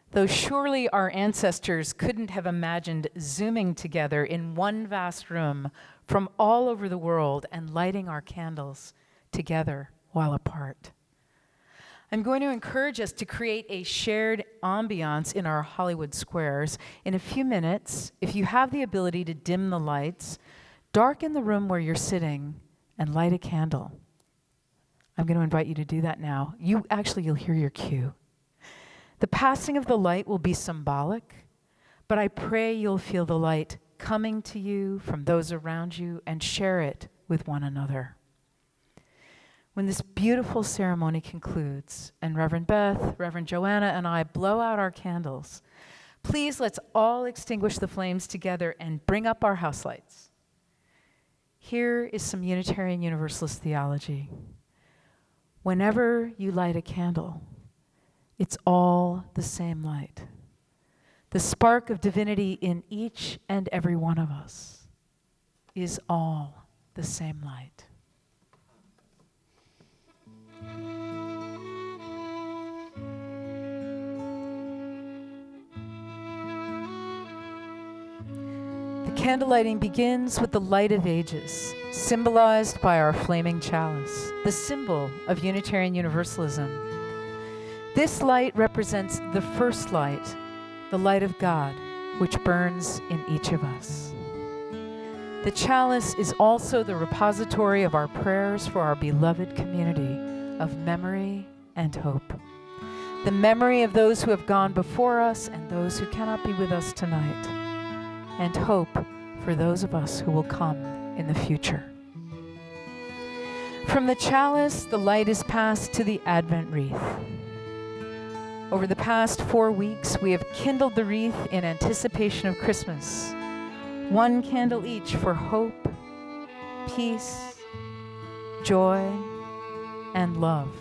Though surely our ancestors couldn't have imagined zooming together in one vast room from all over the world and lighting our candles together while apart. I'm going to encourage us to create a shared ambiance in our Hollywood squares. In a few minutes, if you have the ability to dim the lights, darken the room where you're sitting and light a candle. I'm going to invite you to do that now. You'll hear your cue. The passing of the light will be symbolic, but I pray you'll feel the light coming to you from those around you and share it with one another. When this beautiful ceremony concludes and Reverend Beth, Reverend Joanna, and I blow out our candles, please let's all extinguish the flames together and bring up our house lights. Here is some Unitarian Universalist theology. Whenever you light a candle, it's all the same light. The spark of divinity in each and every one of us is all the same light. The candle lighting begins with the light of ages, symbolized by our flaming chalice, the symbol of Unitarian Universalism. This light represents the first light, the light of God, which burns in each of us. The chalice is also the repository of our prayers for our beloved community of memory and hope. The memory of those who have gone before us and those who cannot be with us tonight, and hope for those of us who will come in the future. From the chalice, the light is passed to the Advent wreath. Over the past 4 weeks, we have kindled the wreath in anticipation of Christmas. 1 candle each for hope, peace, joy, and love.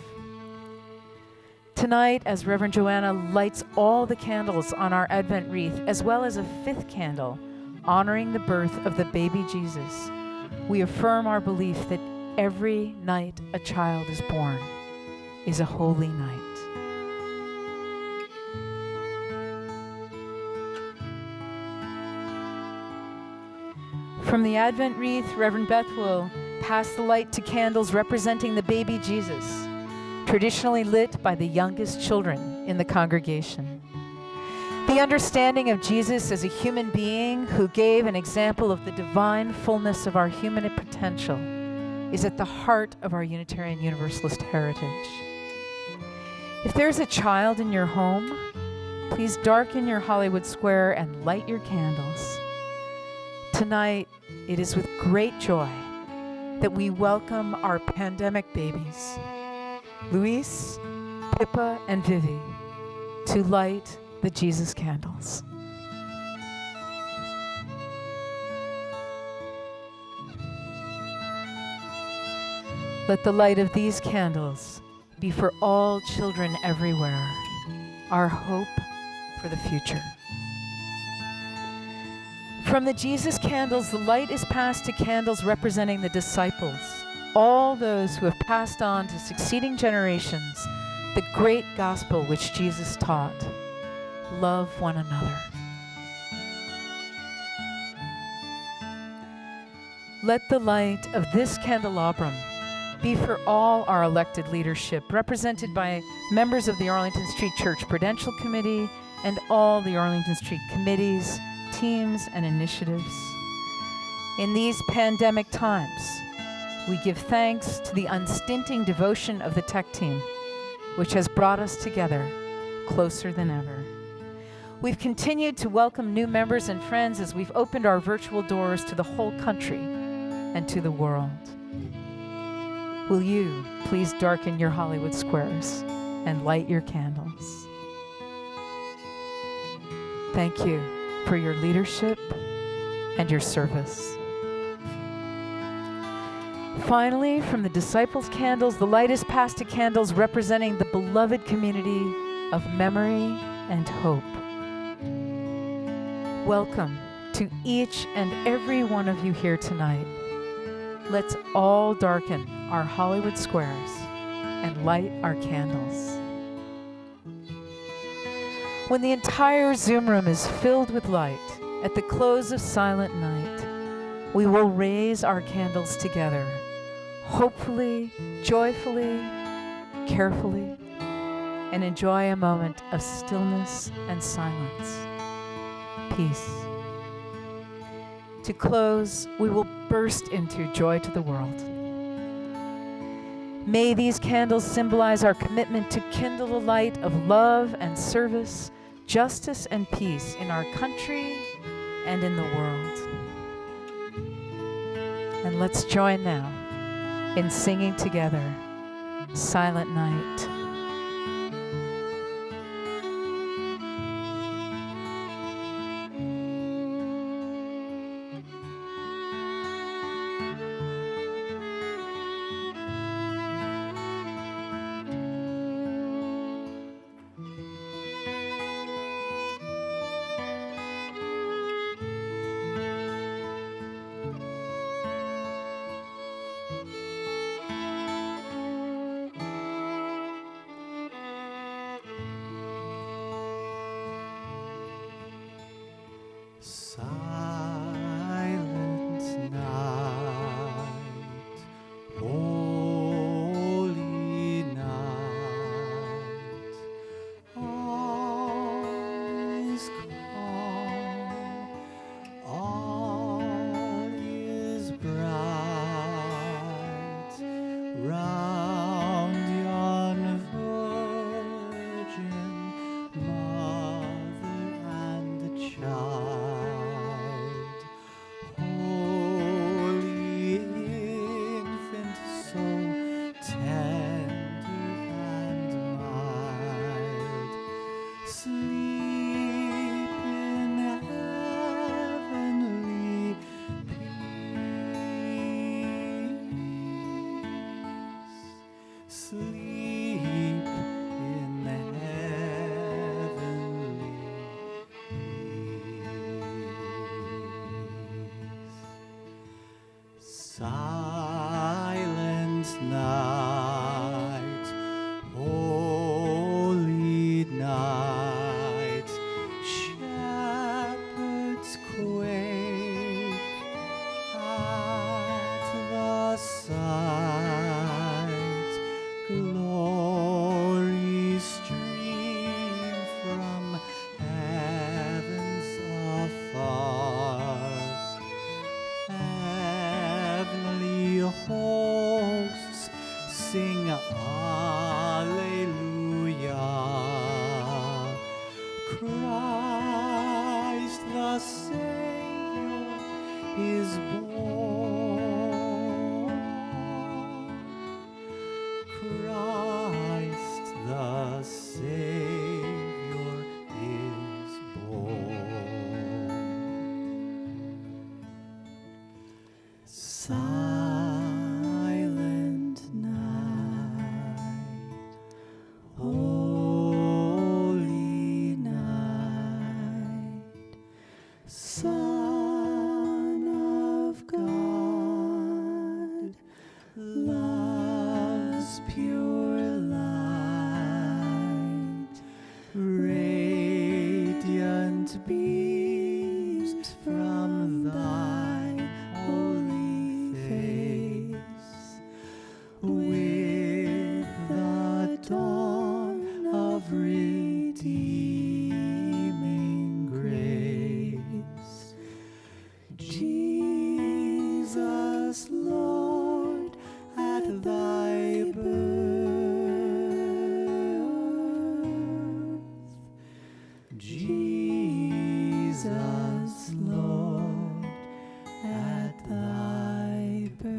Tonight, as Reverend Joanna lights all the candles on our Advent wreath, as well as a 5th candle honoring the birth of the baby Jesus, we affirm our belief that every night a child is born is a holy night. From the Advent wreath, Reverend Beth will pass the light to candles representing the baby Jesus, traditionally lit by the youngest children in the congregation. The understanding of Jesus as a human being who gave an example of the divine fullness of our human potential is at the heart of our Unitarian Universalist heritage. If there's a child in your home, please darken your Hollywood square and light your candles. Tonight, it is with great joy that we welcome our pandemic babies, Luis, Pippa, and Vivi, to light the Jesus candles. Let the light of these candles be for all children everywhere, our hope for the future. From the Jesus candles, the light is passed to candles representing the disciples, all those who have passed on to succeeding generations the great gospel which Jesus taught. Love one another. Let the light of this candelabrum be for all our elected leadership, represented by members of the Arlington Street Church Prudential Committee and all the Arlington Street committees, teams, and initiatives. In these pandemic times, we give thanks to the unstinting devotion of the tech team, which has brought us together closer than ever. We've continued to welcome new members and friends as we've opened our virtual doors to the whole country and to the world. Will you please darken your Hollywood squares and light your candles? Thank you for your leadership and your service. Finally, from the disciples' candles, the light is passed to candles representing the beloved community of memory and hope. Welcome to each and every one of you here tonight. let's all darken our Hollywood squares and light our candles. When the entire Zoom room is filled with light, at the close of silent night, we will raise our candles together, hopefully, joyfully, carefully, and enjoy a moment of stillness and silence. Peace. To close, we will burst into joy to the world. May these candles symbolize our commitment to kindle a light of love and service, justice and peace in our country and in the world. And let's join now in singing together, Silent Night. Silent night, holy night, all is calm, all is bright, round yon virgin mother and child, holy infant, so tender and mild, sleep in heavenly peace, sleep in heavenly peace. Silent night, holy night, shepherds quake at the sight, glory stream from heavens afar, heavenly hosts sing Alleluia. Christ the Savior is born. Christ the Savior is born. Silent night, holy night, Son of God, love's pure light, radiant beams from thy holy face, with the dawn of redeeming grace. Jesus, Lord, at thy birth, Jesus, Lord, at thy birth.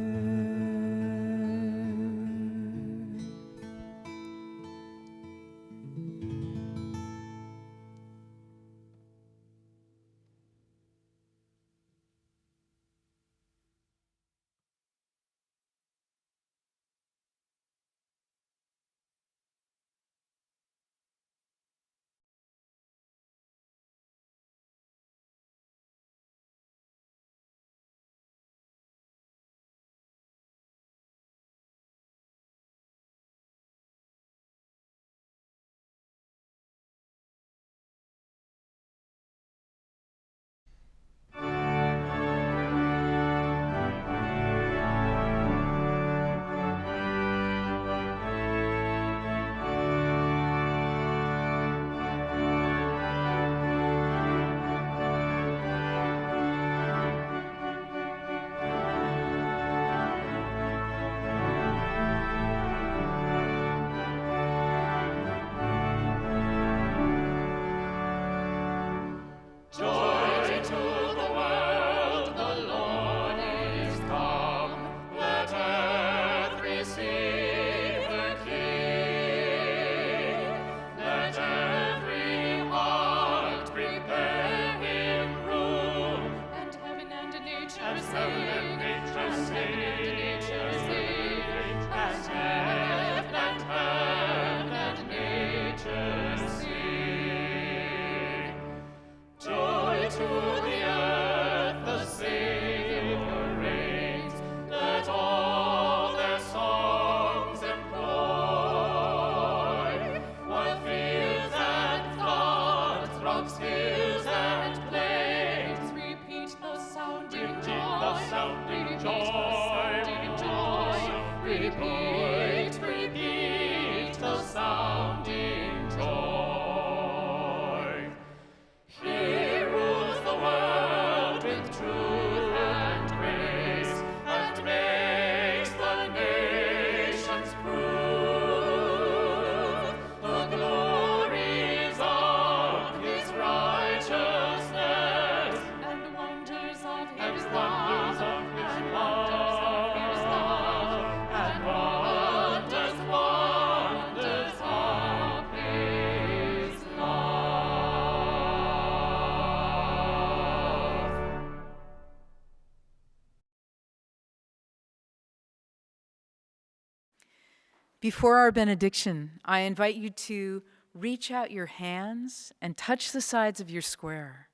Before our benediction, I invite you to reach out your hands and touch the sides of your square.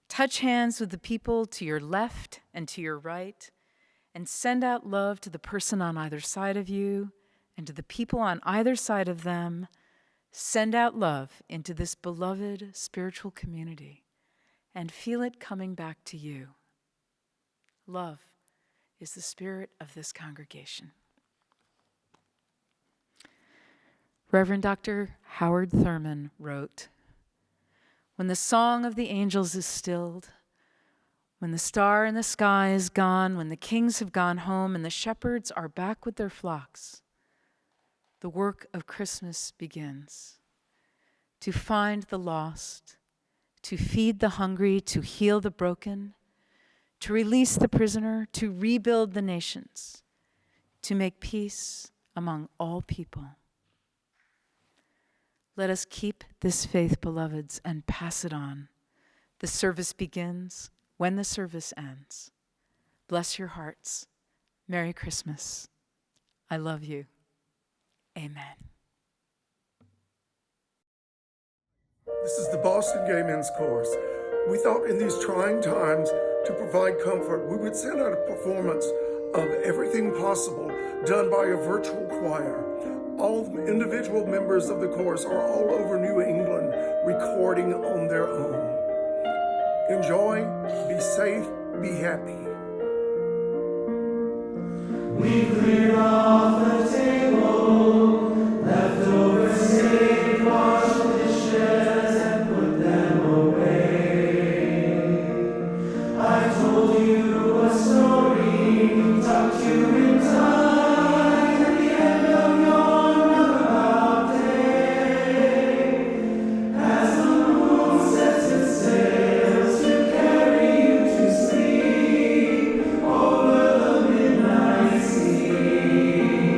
Touch hands with the people to your left and to your right, and send out love to the person on either side of you and to the people on either side of them. Send out love into this beloved spiritual community and feel it coming back to you. Love is the spirit of this congregation. Reverend Dr. Howard Thurman wrote, "When the song of the angels is stilled, when the star in the sky is gone, when the kings have gone home and the shepherds are back with their flocks, the work of Christmas begins. To find the lost, to feed the hungry, to heal the broken, to release the prisoner, to rebuild the nations, to make peace among all people. Let us keep this faith, beloveds, and pass it on. The service begins when the service ends. Bless your hearts. Merry Christmas. I love you. Amen." This is the Boston Gay Men's Chorus. We thought in these trying times to provide comfort, we would send out a performance of Everything Possible done by a virtual choir. All individual members of the chorus are all over New England recording on their own. Enjoy, be safe, be happy. We clear off the table, leftover steak, wash the dishes and put them away. I told you a story, tucked you in time. Over the midnight sea.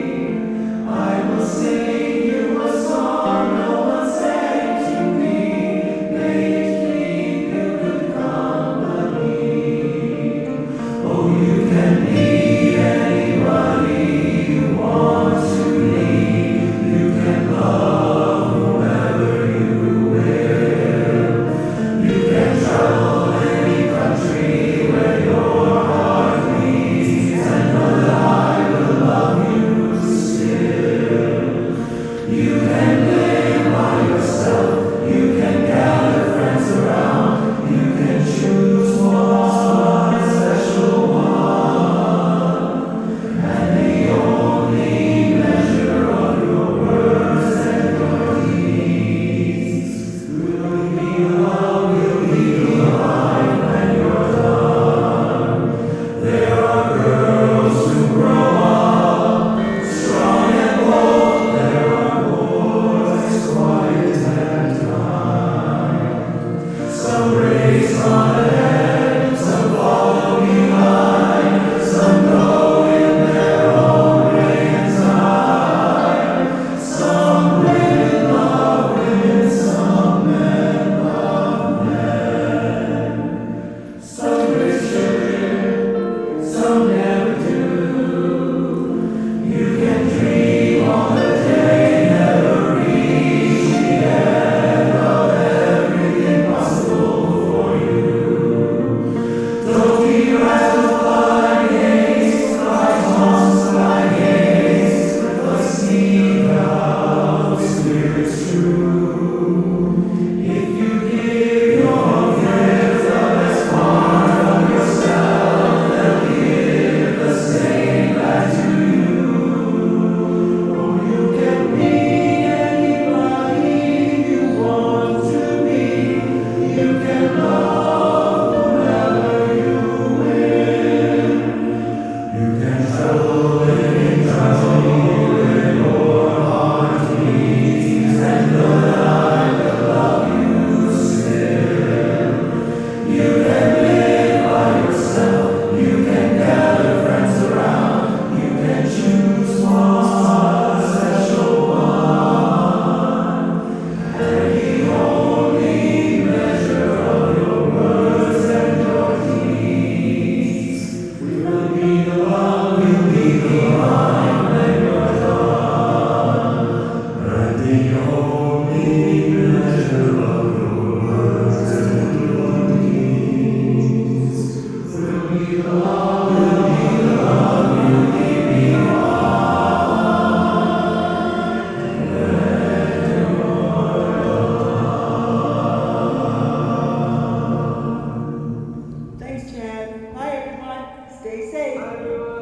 Thanks, Chad. Bye, everyone. Stay safe. Bye, everyone.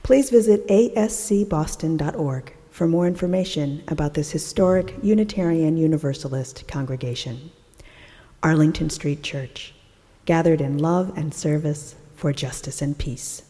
Please visit ascboston.org for more information about this historic Unitarian Universalist congregation. Arlington Street Church, gathered in love and service for justice and peace.